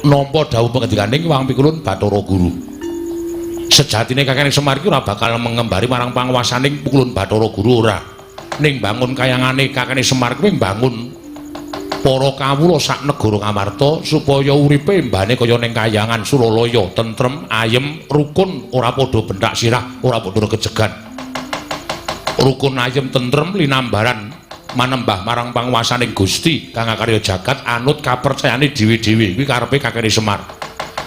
nampa dawuh pangendikaning Wang Pikulun Bathara Guru. Sejatine kakene Semar iki ora bakal mengembari marang panguwasaning Pikulun Bathara Guru ora. Ning bangun kayangane kakene Semar kuwi bangun para kawula sak negara Ngamarta supaya uripe mbane kaya ning kayangan Suralaya tentrem, ayem, rukun, ora padha bentak sirah, ora padha kejegan. Rukun ayem tentrem linambaran manembah marang panguwasaning Gusti kang karya jagat anut kapercayane dhewe-dhewe kuwi karepe kakene Semar.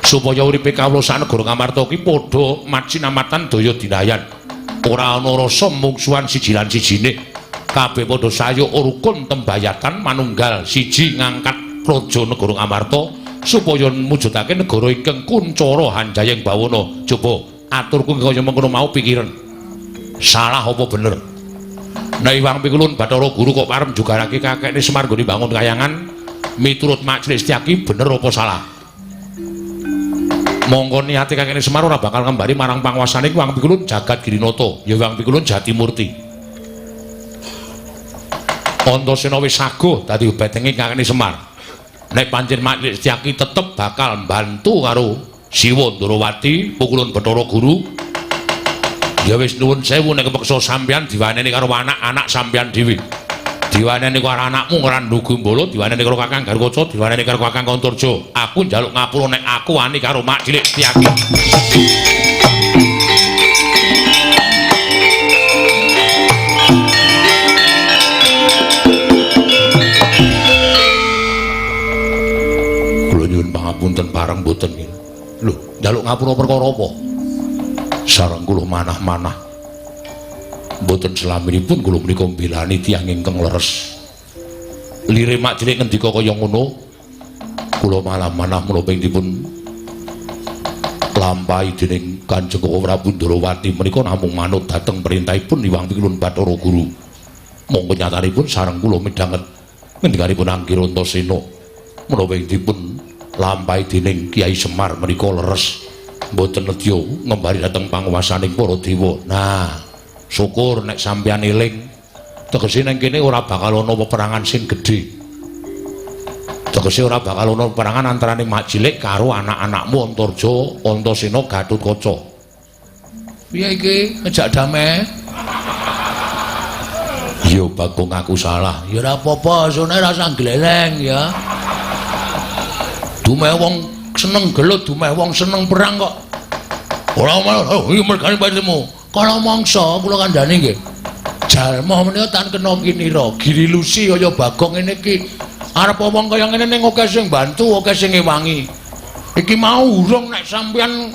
Supaya uripe kawula sak negara Ngamarta ki padha macinamatan daya dinayan. Ora ana rasa mungsuhan siji lan sijine. Kabeh padha sayuk rukun tembayatan manunggal siji ngangkat praja negara Ngamarta supaya mujudake negara ingkang kuncara handayeng bawana. Coba aturku kaya mengkono mau pikiran. Salah apa bener? Nek Wang Pikulun Bathara Guru kok arep jugarake kakekne Semar nggone bangun kayangan, miturut Mak Cilik Setyaki bener apa salah? Monggo niate kakekne Semar ora bakal ngembari marang panguwasaning Wang Pikulun Jagat Girinata, ya Wang Pikulun Jatimurti. Antasena wis saguh dadi betenge kakene Semar. Nek pancen Mak Cilik Setyaki tetep bakal mbantu karo Siwa Ndarawati, Pukulun Bathara Guru. Ya wis nuwun sewu nek kepeksa sampeyan diwaneni karo anak-anak sampeyan dhewe. Diwaneni karo anakmu Ngrandu Gumbala, diwaneni karo Kakang Garukaca, diwaneni karo Kakang Antarja. Aku njaluk ngapura nek aku wani karo Mak Cilik Setyaki. bareng mboten nggih. Lho, njaluk ngapura perkara apa? Sareng kula manah-manah. Mboten selaminipun kula menika mbelani tiyang ingkang leres. Lire mak cilik ngendika kaya ngono, kula malah manah menapa dipun lampahi dening Kanjeng Prabu Ndrawati menika namung manut dhateng perintahipun Hyang Pilun Bathara Guru. Monggo nyatanipun sareng kula midhanget ngendikanipun Anggira Antasena menapa dipun lampahi dening Kyai Semar menika leres mboten nedya ngembari dhateng panguwasaning para dewa. Nah, syukur nek sampeyan eling tegese nang kene ora bakal ana peperangan sing gedhe. Tegese ora bakal ana peperangan antarané mak cilik karo anak-anakmu Antarja, Antasena, Gatotkaca. Piye iki ngejak damai? Ya Bagong aku salah. Ya ora apa-apa, sone rasa gleleng ya. Dumeh wong seneng gelut, dumeh wong seneng perang kok. Ora malah iki mergane patemu. Kala mangsa kula kandhani nggih. Jalma menika tan kena kinira, girilusi kaya Bagong ngene iki. Arep wong kaya ngene ning akeh sing bantu, akeh sing ngewangi. Iki mau urung nek sampeyan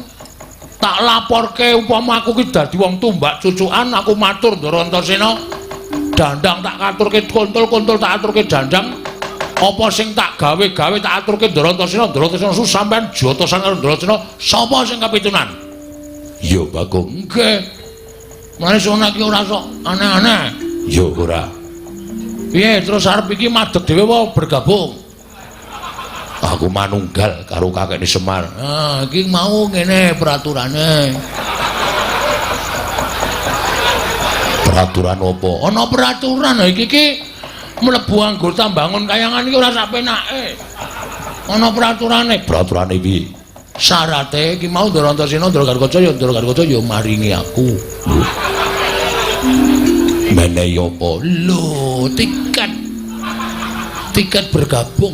tak laporke upama aku ki dadi wong tumbak cucukan, aku matur Ndara Antasena. Dandang tak aturke kontol-kontol tak aturke dandang. Apa sing tak gawe-gawe tak aturke Ndara Antasena, Ndara Antasena sampeyan jotosan karo Ndara Antasena. Sapa sing kapitunan? Ya Bagong. Nggih. Mane sona iki ora sok aneh-aneh. Ya ora. Piye terus arep iki madeg dhewe apa bergabung? Aku manunggal karo kakekne Semar. Ah, iki mau ngene peraturane. Peraturan apa? Ana peraturan iki mlebu anggota bangun kayangan iki ora sak penake. Ana peraturane. Peraturane piye? Syarate iki mau Ndara Antasena, Ndara Gatotkaca ya Ndara Gatotkaca ya maringi aku. Menehi apa? Lho, tiket bergabung.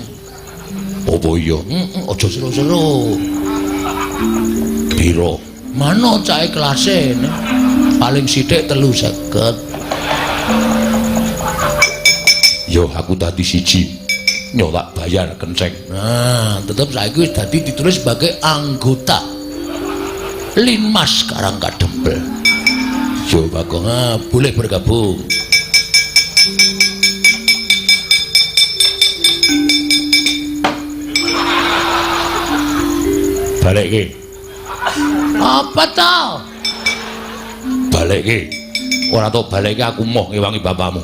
Apa iya? Aja seru-seru. Piro? Mano cahe kelase? Paling sithik 350. Yo aku dadi siji. Nyo tak bayar kenceng. Nah, tetep saiki wis dadi ditulis sebagai anggota Linmas Karangkadempel. Yo Bagong, boleh bergabung. Balik ki. Apa tau? Balik ki. Ora tau balik ki aku moh ngewangi bapakmu.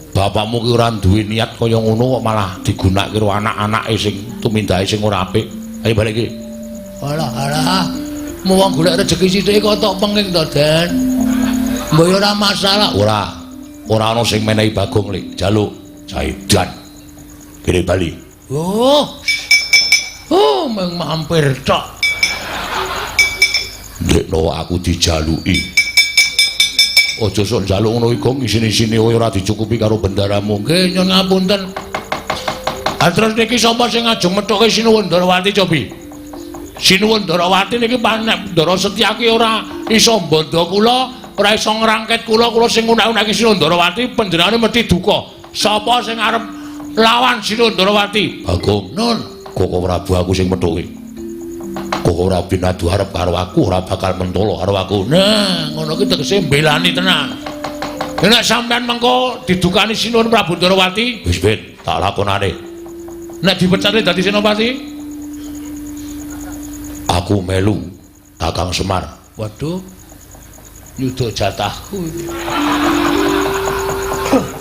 Bapakmu ki ora duwe niat kaya ngono kok malah digunakke karo anak-anake sing tumindahe sing ora apik. Ayo balik ki. Alah. Mau wong golek rejeki sithik kok tok penging to, Den. Mbok ora masalah. Ora ana sing menehi Bagong lek jaluk Jaidan. Kene bali. Meng mampir tok. Ndekno aku dijaluki. Aja sok njaluk ngono iku isine-isine ora dicukupi karo bendaramu. Nggih, nyuwun ngapunten. Terus niki sapa sing ngajeng methuke Sinuwun Ndarawati cobi? Sinuwun Ndarawati niki panek Ndara Setyaki ora iso mbanda kula, ora iso ngrangket kula sing unak-unake Sinuwun Ndarawati panjenengane mesti duka. Sapa sing arep lawan Sinuwun Ndarawati? Bagong. Nun, Koko Prabu aku sing methuke. Koko ora binadu arep karo aku, ora bakal mentolo karo aku. Nah, ngono ki tegese mbelani tenan. Nek sampean mengko didukani Sinuwun Prabu Ndarawati, wis ben tak lakonane. Nek dipecate dadi senopati, aku melu Kakang Semar. Waduh, nyuda jatahku.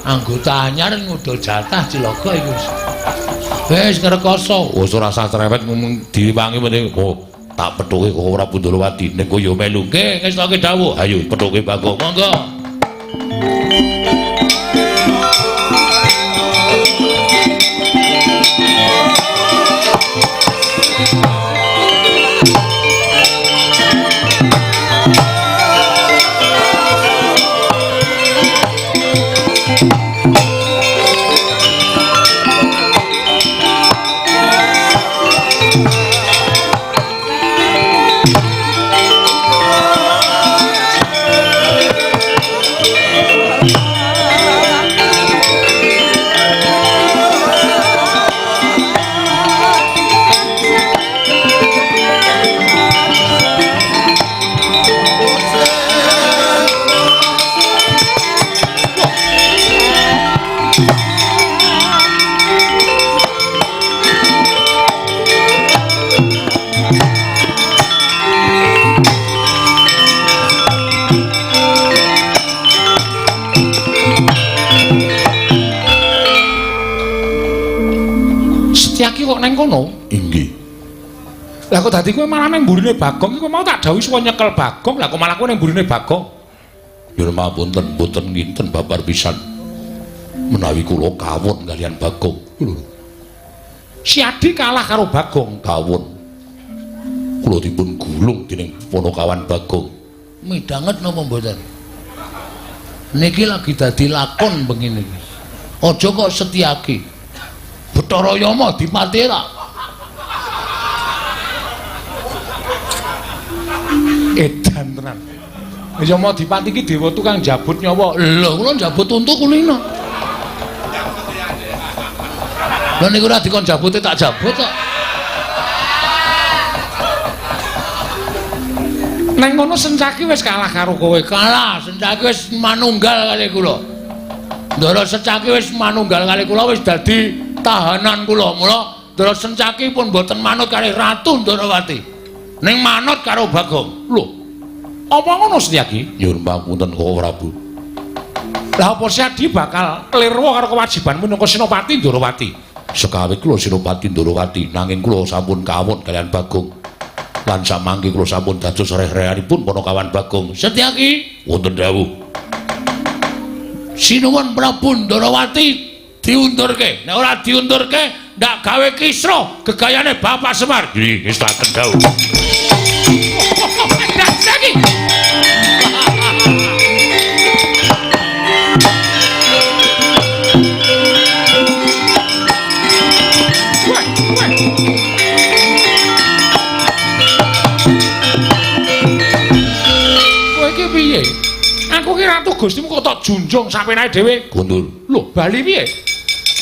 Anggota anyar nyuda jatah Cilaka iki wis. Wis ngrekoso. Wis ora usah cerewet ngomong diwangi meneh. Oh, tak pethuke kok ora Ndrawati. Nek yo melu. Nggih, ngestoke dawuh. Ayo pethuke Bagong. Monggo. neng kono. Inggih. Lah kok dadi kowe malah nang mburine Bagong iku mau tak dawuhi suwe nyekel Bagong, lah kok malah kowe nang mburine Bagong. Yen mawonten boten nginten babar pisan. Menawi kula kawon kalian Bagong. Si Adi kalah karo Bagong. Kawon. Kula dipun gulung dening Ponokawan Bagong. Midanget napa mboten? Niki lagi dadi lakon begini. Aja kok Setyaki. Bathara Yama dipati ra. Edan tenan. Yama Dipati iki dewa tukang jabut nyawa. Lho kula njabut untu kulino. Lah niku ora dikon jabute tak jabut kok. Neng kono Sencaki wis kalah karo kowe. Kalah, Sencaki wis manunggal kali kula. Ndara Sencaki wis manunggal kali kula wis dadi tahanan kula. Mula Ndara Sencaki pun boten manut kali Ratu Ndarawati. Ning manut karo Bagong. Lho. Apa ngono Setyaki? Nyuwun pangapunten Koko Prabu. Lah apa si Adi bakal klirwa karo kewajiban minangka Senopati Ndarawati? Sekawit kula Senopati Ndarawati nanging kula sampun kawon kalian Bagong. Lan samangke kula sampun dados reh-rehanipun Ponokawan Bagong. Setyaki wonten dawuh. Sinuwun Prabu Ndarawati diundurke. Nek ora diundurke ndak gawe kisra gegayane Bapak Semar. Nggih, wis tak dawuh. Setyaki. Piye? Aku ki ratu Gustimu kok tak junjung sapenake dhewe. Kundur. Lho, bali piye?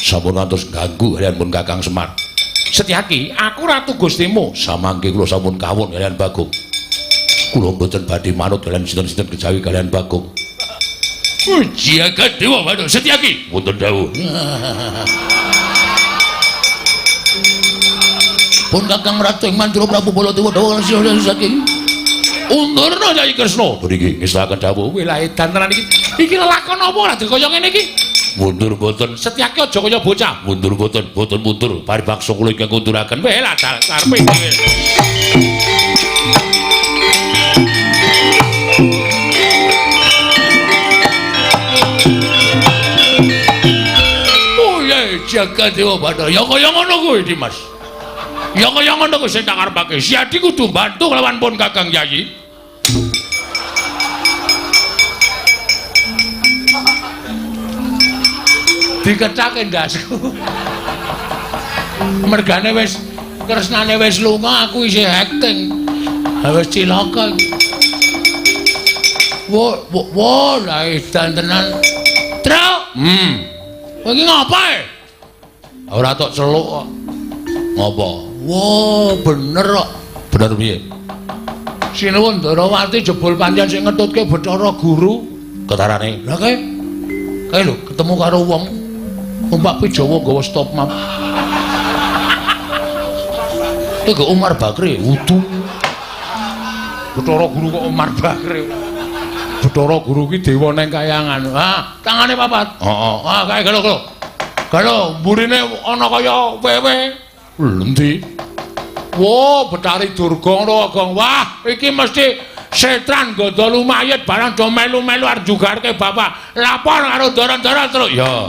Sampun ngantos ganggu kalian pun Kakang Semar. Setyaki, aku ratu Gustimu. Samangke kula sampun kawon kalian Bagong. Kula mboten badhe manut kalian sinten-sinten kejawi kalian Bagong. Jagat Dewa Bathara Setyaki wonten dawuh. Pun Kakang Ratu ing Mandura Prabu Baladewa dawuh Setyaki. Undurna Nyai Kresna. Mriki ngestaken dawuh. Kowe lah edan tenan iki. Iki lelakon apa ora kaya ngene iki? Mundur boten. Setyaki aja kaya bocah. Mundur boten, boten mundur. Paribaksa kula ingkang ngunduraken. Weh lah karepe dhewe. Oh ya jagat Dewa Bathara. Ya kaya ngono kuwi, Dimas. Ya kaya ngono kuwi sing tak karepake. Si Adi kudu bantu kelawan pun Kakang Yayi. Dikecake ndasku. Mergane wis kresnane wis lunga, aku isih acting. Ha wis cilaka iki. Wo, lah edan tenan. Truk. Kowe iki ngapae? Ora tok celuk kok. Ngopo? Wah, bener kok. Bener piye? Sinuwun Ndarawati jebul pancen sing ngetutke Bathara Guru. Ketarane. Lah kae lho ketemu karo wong Pak Pijawa nggawa stop map. Itu Umar Bakri, wudu. Bathara Guru kok Umar Bakri. Bathara Guru ki dewa ning kayangan. Ah, tangane papat. Heeh. Ah, kae galo. Galo, mburine ana kaya wewe. Endi? Wah, Betari Durga ngono, Gong. Wah, iki mesti setran gondol mayit barang do melu-melu arep jugarke bapak. Lapor karo Ndara-ndara terus. Ya.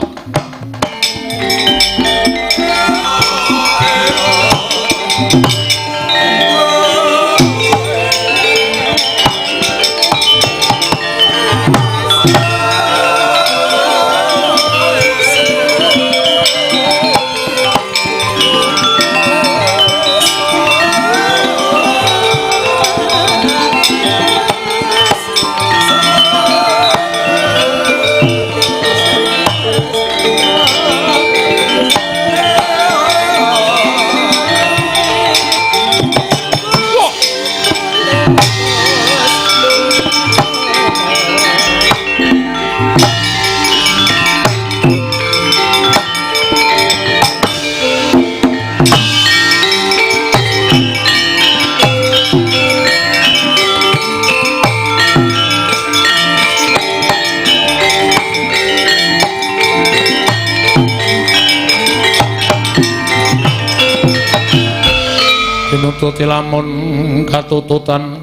Astuti lamun katututan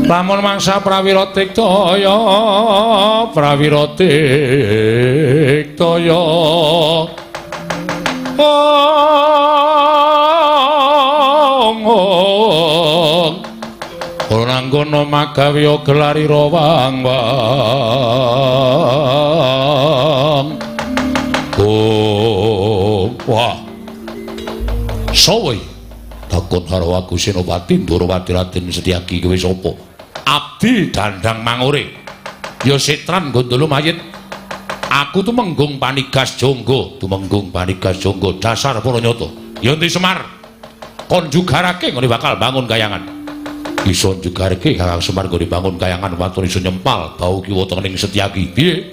lamun mangsa prawira tiktaya ora nggono magawe gelari rawang wah sawai takon karo aku Senopati Ndorowati Raden Setyaki kowe sapa abdi Dandang Mangore ya Setran Gondolo Mayit aku tumenggung Panigas Jonggo dasar para nyata ya Enti Semar kon jugarake ngene bakal bangun kayangan iso jugarake Kakang Semar ngene bangun kayangan watun iso nyempal bau kiwa tening Setyaki piye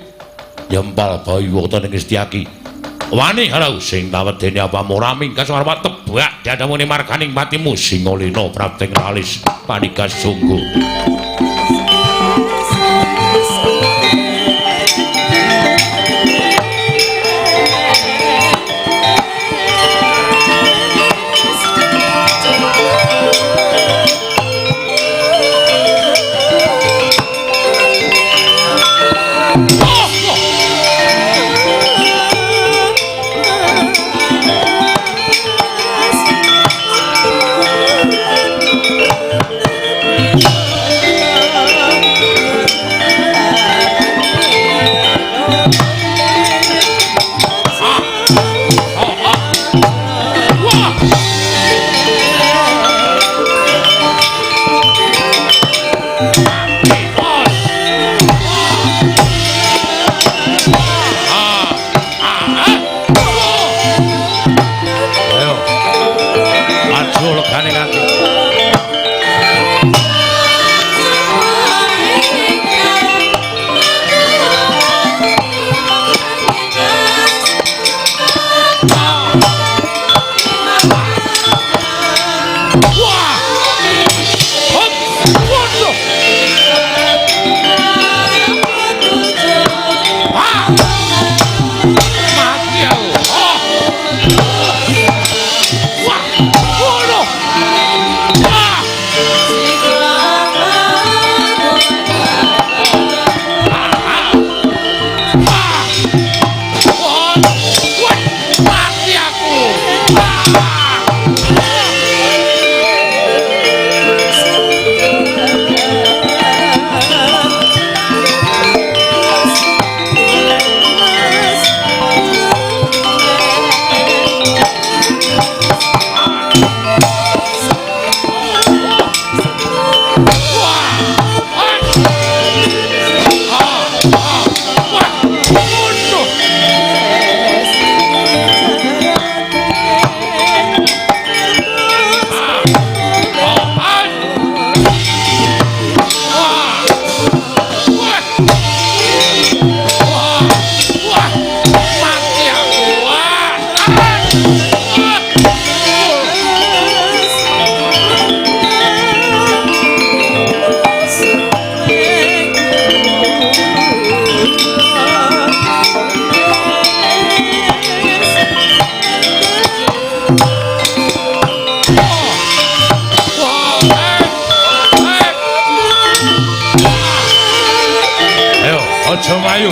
nyempal bau kiwa tening Setyaki wani harau sing tawedene apa ora mingkas arep tebak dadamune marganing patimu Singolena prapting alis Panigas Jonggo Aja mayu.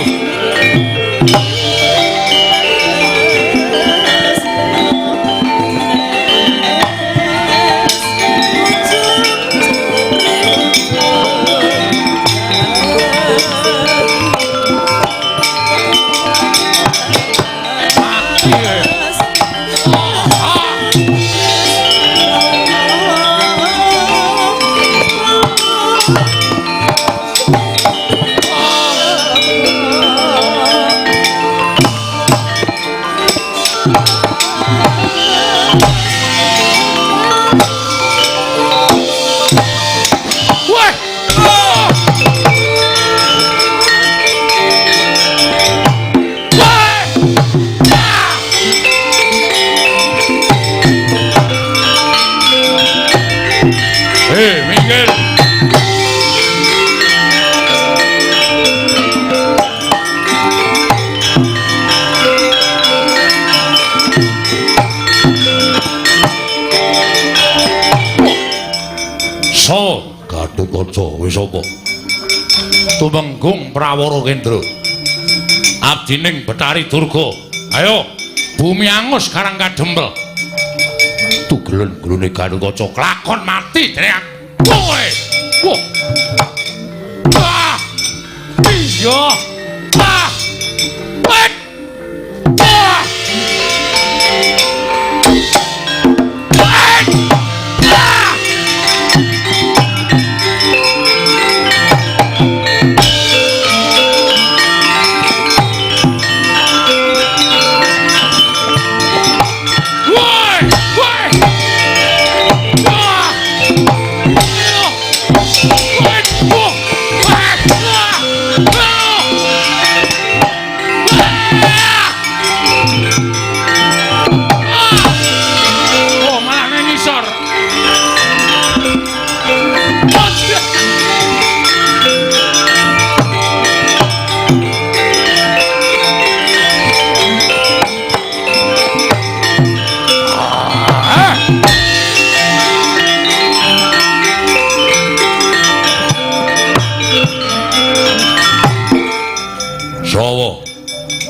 Gatotkaca wis apa? Tumenggung Prawara Kendra. Abdining Betari Durga. Ayo, bumi angus karang kadempel. Tugelen-gelune Gatotkaca klakon mati dening kowe. Wah. Ah! Iya. Ah! Wet. Ah! Wet. Ah!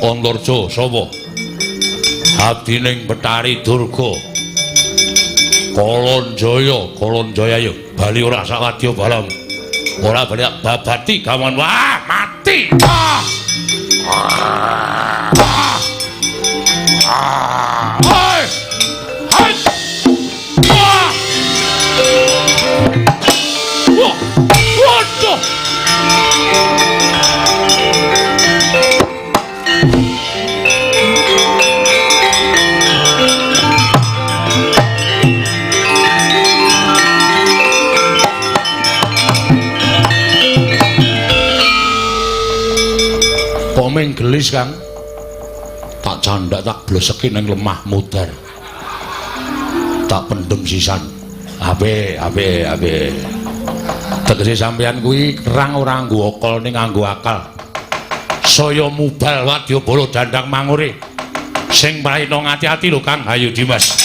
Andarja sapa? Abdining Betari Durga. Kalanjaya yo bali ora sawadya balam. Ora bali babati gawan wah mati. Ah! Ah! Ah! Hai! Hai! Ah! Wah! Waduh! Komeng gelis Kang. Tak candak tak bleseki nang lemah mudar. Tak pendem sisan. Abe. Tegese sampeyan kuwi kerang ora nganggo okol ning nganggo akal. Saya mubal wadyabala dandang mangure. Sing praina ngati-ati lho Kang Hayu Dimas.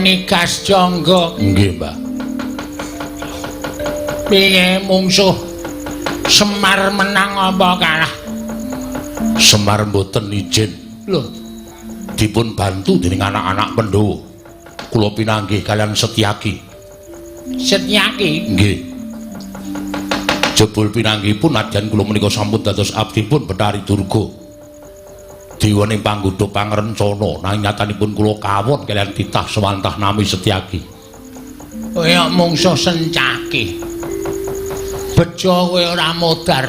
Nikas Jangga. Nggih, Mbah. Piye mungsuh Semar menang apa kalah? Semar mboten izin. Lho, dipun bantu dening anak-anak Pandhawa. Kula pinanggih kalian Setyaki. Setyaki? Nggih. Jebul pinanggihipun adyan kula menika sampun dados abdipun Betari Durga. Dewaning panggudha pangrencana nanging nyatanipun kula kawon kaliyan titah sawantah nami Setyaki. Kaya mungsuh Sencaki. Bejo kowe ora modar.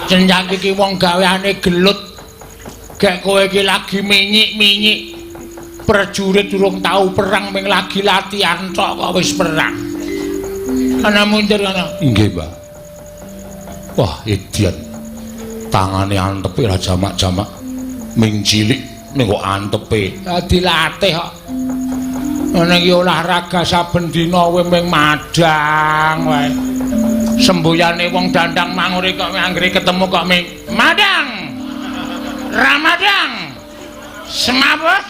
Sencaki ki wong gaweane gelut. Gek kowe iki lagi minyik-minyik. Prajurit durung tau perang ming lagi latihan tok kok wis perang. Ana mundur kana. Nggih, Mbah. Wah, edian. Tangane antepe ra jamak-jamak ming cilik ning kok antepe dilatih kok ngene iki olahraga saben dina kowe ming madang wae sembuyane wong dandang mangure kok anggere ketemu kok ming madang ramadang semaput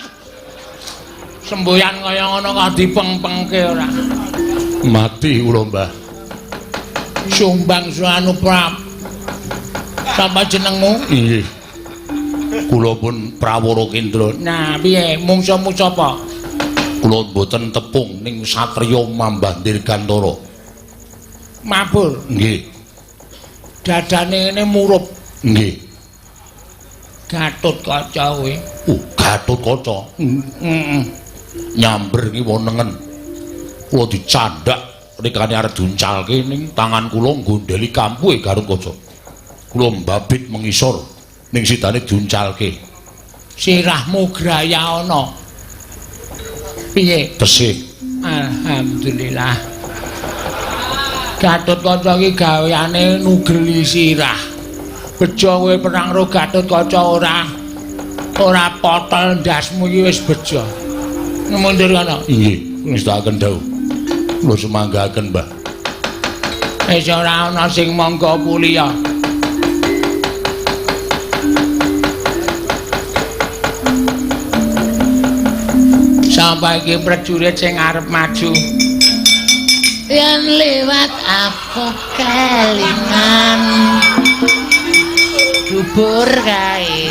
semboyan kaya ngono kok dipeng-pengke ora mati kula Mbah sumbang suanu prap. Sapa jenengmu? Nggih. Kula pun Prawara Kendra. Nah, piye mungsuhmu sapa? Kula mboten tepung ning satriya Mambah Dirgantara. Mabur? Nggih. Dadane ngene murup. Nggih. Gatotkaca kowe. Gatotkaca. Heeh. Nyamber iki wonengen. Kula dicandak rikane arep duncalke ning tangan kula nggondheli kampuhe Gatotkaca. Kula mbabit mengisor ning sidane diuncalke. Sirahmu graya ana. Piye? Tesih. Alhamdulillah. Gatotkaca iki gaweane nugeli sirah. Bejo kowe perang karo Gatotkaca ora potol ndasmu iki wis bejo. Mundur kana. Inggih, ngestakaken dawuh. Kula semanggaken, Mbah. Wis ora ana sing mangga kuliah. Sampai iki prajurit sing arep maju. Yen lewat aku kelingan dubur kae.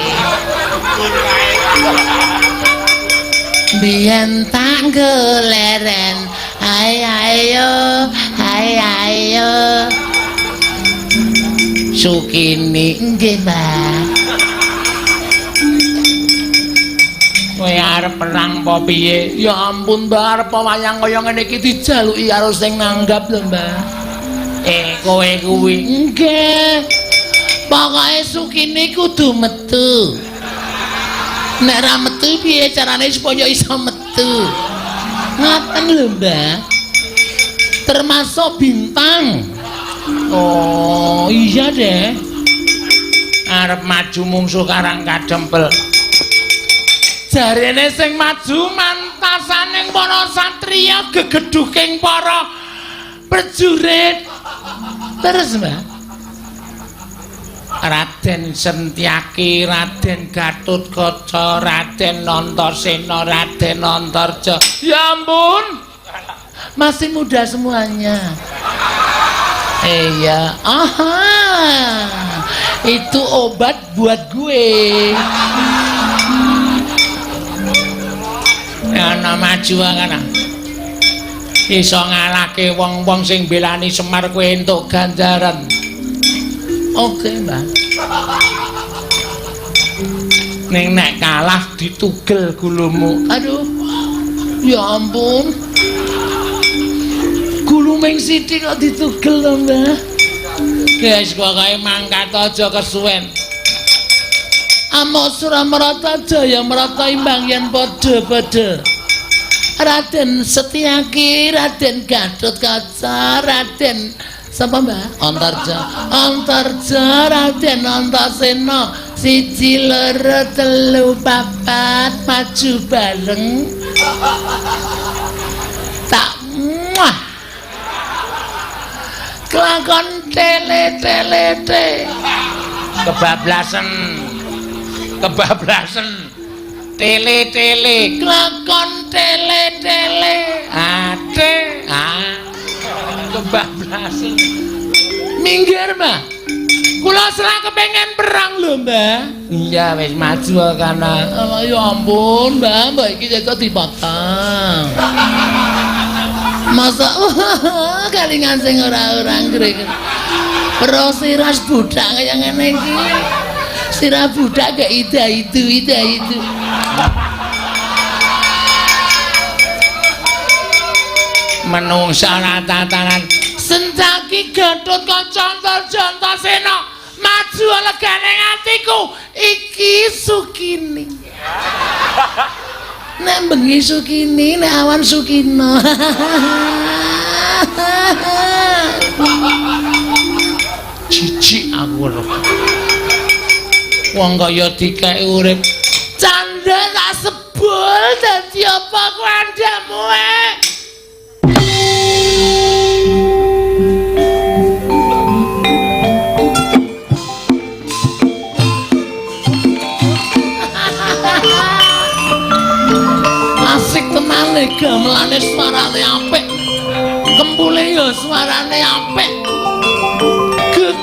Biyen tak goleren, ayo, Sukini nggih, Mbak. Kowe arep perang apa piye? Ya ampun, Mbak, arep wayang kaya ngene iki dijaluki karo sing nanggap lho, Mbak. Kowe kuwi nggih. Pokoke Sukini kudu metu. Nek ra metu piye carane supaya iso metu? Ngoten lho, Mbak. Termasuk bintang. Oh, iya deh. Arep maju mungsuh karang kadempel. Jarene sing maju mantasaning para satriya gegeduking para prajurit. Terus, Mbak. Raden Sentyaki, Raden Gatotkaca, Raden Antasena, Raden Antarja. Ya ampun. Masih muda semuanya. Iya. Aha. Itu obat buat gue. Ana maju kana. Iso ngalahke wong-wong sing belani Semar kowe entuk ganjaran. Oke, Mbak. Ning nek kalah ditugel gulumu. Aduh. Ya ampun. Guluming sithik kok ditugel to, Mbak. Guys, kok kae mangkat aja kesuwen. Amo Suramarata Jaya Marata imbang yen padha-padha. Raden Setyaki, Raden Gatotkaca, Raden sapa Mbak? Antarja, Raden Antasena, 1 2 3 4 maju bareng. Tak muah. Kelakon tele. Kebablasan. Tele. Kelakon tele. Ate. Kebablasan. Minggir, Mbak. Kula serang kepengen perang lho, Mbak. Iya, wis maju kana. Ya ampun, Mbak iki kok dipotong. Masa kalingan sing ora ngrek. Pro siras budak kaya ngene iki. Sirah budak gak ida itu. Menungsa tatanan Sentyaki Gatotkaca Antarja maju legane atiku iki Sukini. Nek bengi Sukini, nek awan Sukina. Jijik aku lho. Wong kaya dikek urip candha tak sebul dadi apa kandamu asik tenane gamelane suarane apik kempule ya suarane apik gek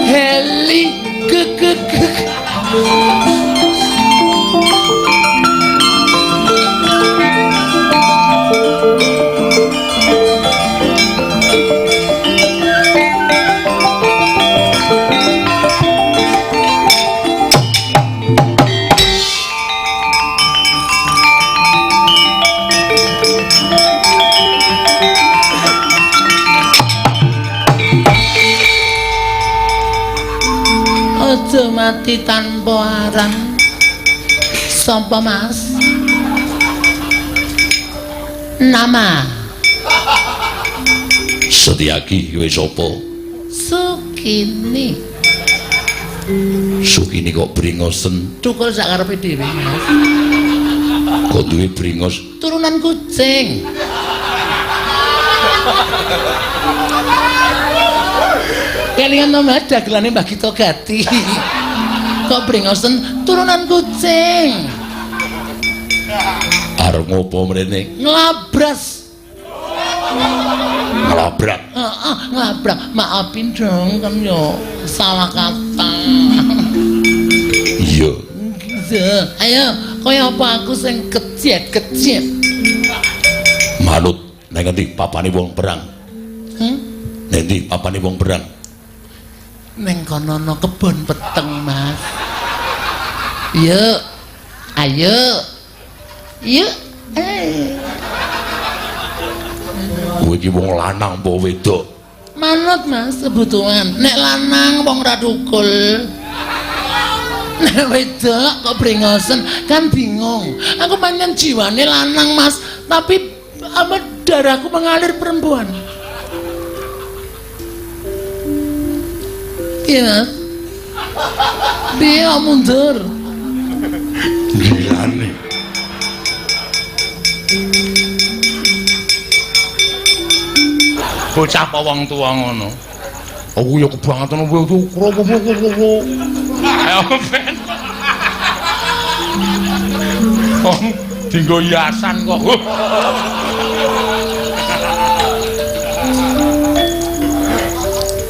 heli gek aja mati tanpa aran. Sapa Mas? Nama Setyaki kowe sapa? Sukini. Sukini kok bringosen? Cukul sak karepe dhewe, Mas. Kok duwe bringos? Turunan kucing. Kelingan to Mas dagelane Mbah Gito Gati. Kok bringosen turunan kucing. Arep ngopo mrene? Nglabras. Ngelabrak. Nglabrak. Maafin dong kan yo salah kata. Iya. Ayo, kaya apa aku sing kecet-kecet. Manut nang endi papane wong perang? Nendi papane wong perang? Ning kono ana kebon peteng, Mas. Yuk. Ayo. Yuk. Kowe iki wong lanang apa wedok? Manut, Mas, kebutuhan. Nek lanang wong ra thukul. Nek wedok kok brengosen kan bingung. Aku pancen jiwane lanang, Mas, tapi apa darahku mengalir perempuan. Iya, Mas. Dia mundur. Gilane. Bocah apa wong tuwa ngono? Aku ya kebangetan kowe kro. Ayo ben. Oh, dinggo hiasan kok.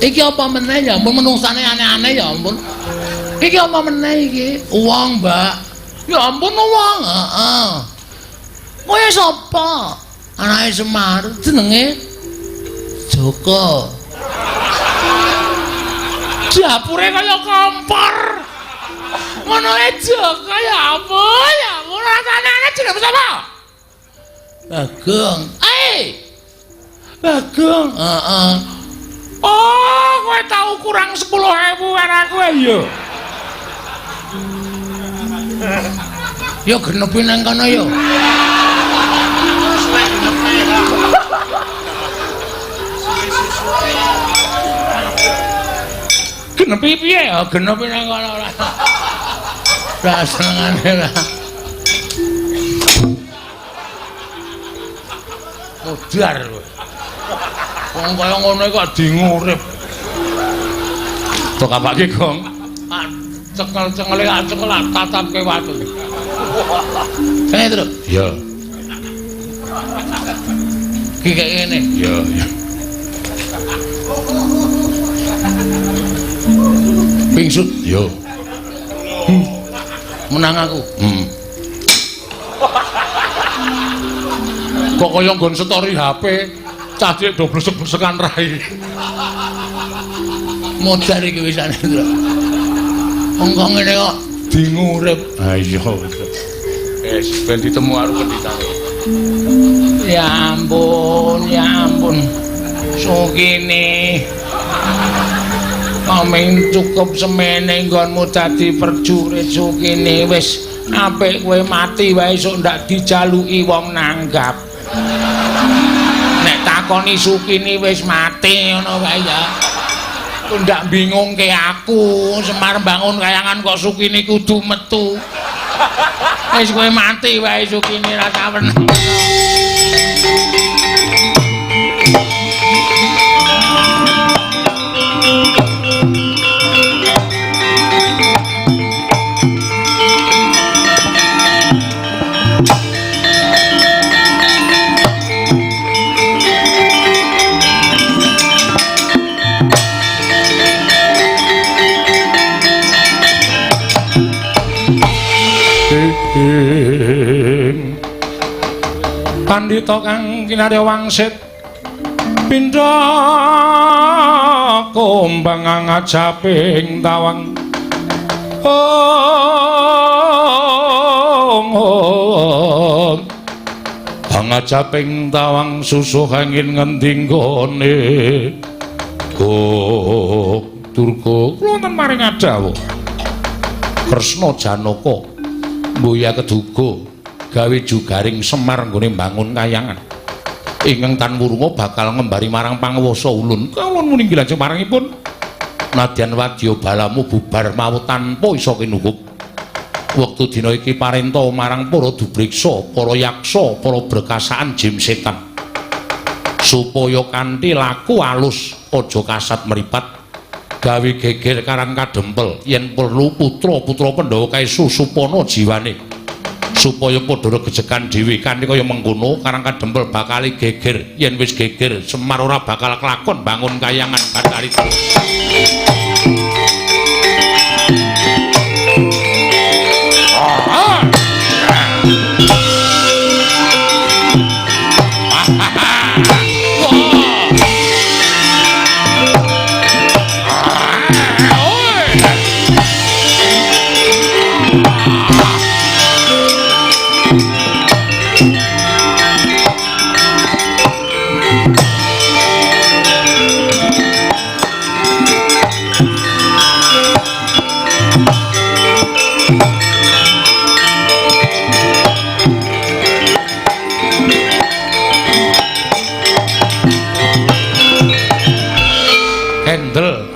Iki apa meneh ya ampun menungsane aneh-aneh ya ampun. Iki apa meneh iki? Uang, Mbak. Ya ampun uang, heeh. Kowe sapa? Anake Semar, jenenge Joko. Dapure kaya kompor. Ngono ae Joko ya ampun, ya ampun rasane aneh jenenge sapa? Bagong. Bagong, heeh. Oh, kowe tau kurang 10.000 karo aku ya. Ya genepi nang kono ya. Genepi piye ya? Genepi nang kono ora. Ra senengane ra. Modar kowe. Wong kaya ngono kok dingurip. Tok apake, Gong? Cekel-cekele cekel tatapke watu. Kene terus. Ya. Iki kaya ngene. Ya, ya. Pingsut Ya. menang aku. Kok kaya nggon story HP, cah cilik do blesek-blesekan rai. Modar iki wisane terus. Wong kok ngene kok Dingurip. Ah iya. Wis ben ditemu karo kenditane. ya ampun. Sugini. Paming cukup semene nggonmu dadi prajurit Sugini wis apik kowe mati wae sok ndak dijaluki wong nanggap. Nek takoni Sugini wis mati ngono wae ya. Ku ndak bingungke aku Semar bangun kayangan kok Sugini kudu metu. Wis kowe mati wae Sugini ra saweneng. Pandhita kang kinarya wangsit pindha kumbang ngajaping tawang ngajaping tawang susuh angin ngendi nggone kok durga kula maring adawuh Kresna Janaka mboya keduga gawe jugaring Semar nggone mbangun kayangan ingkang tan wurunga bakal ngembari marang panguwasa ulun kawon muninggih lajeng marangipun nadyan wadya balamu bubar mawu tanpa isa kinukup wektu dina iki parenta marang para dubriksa para yaksa para berkasaan jim setan supaya kanthi laku alus aja kasat meripat gawe geger Karang Kadempel yen perlu putra-putra Pandhawa kae susupana jiwane supaya padha regejekan dhewe kanthi kaya mengkono Karang Kadempel bakal geger yen wis geger Semar ora bakal kelakon bangun kayangan Bathari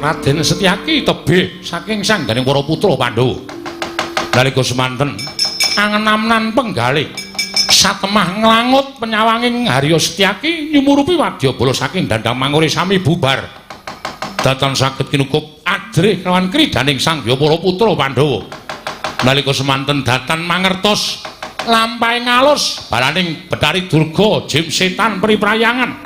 Raden Setyaki tebih saking sangganing para putra Pandhawa. Nalika semanten angen-amenan penggalih satemah nglangut penyawanging Harya Setyaki nyumurupi wadyabala saking Dandang Mangure sami bubar. Datan saged kinukup adrih kelawan kridaning sangya para putra Pandhawa. Nalika semanten datan mangertos lampahing alus balaning Bathari Durga jim setan priprayangan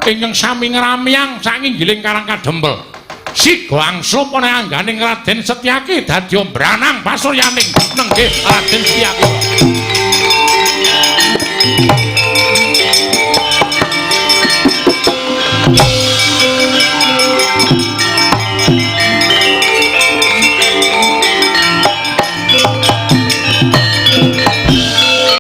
ingkang sami ngramyang saking giling Karang Kadempel. Siga angsup ana angganing Raden Setyaki dadya mbranang pasuryaning nenggih Raden Setyaki.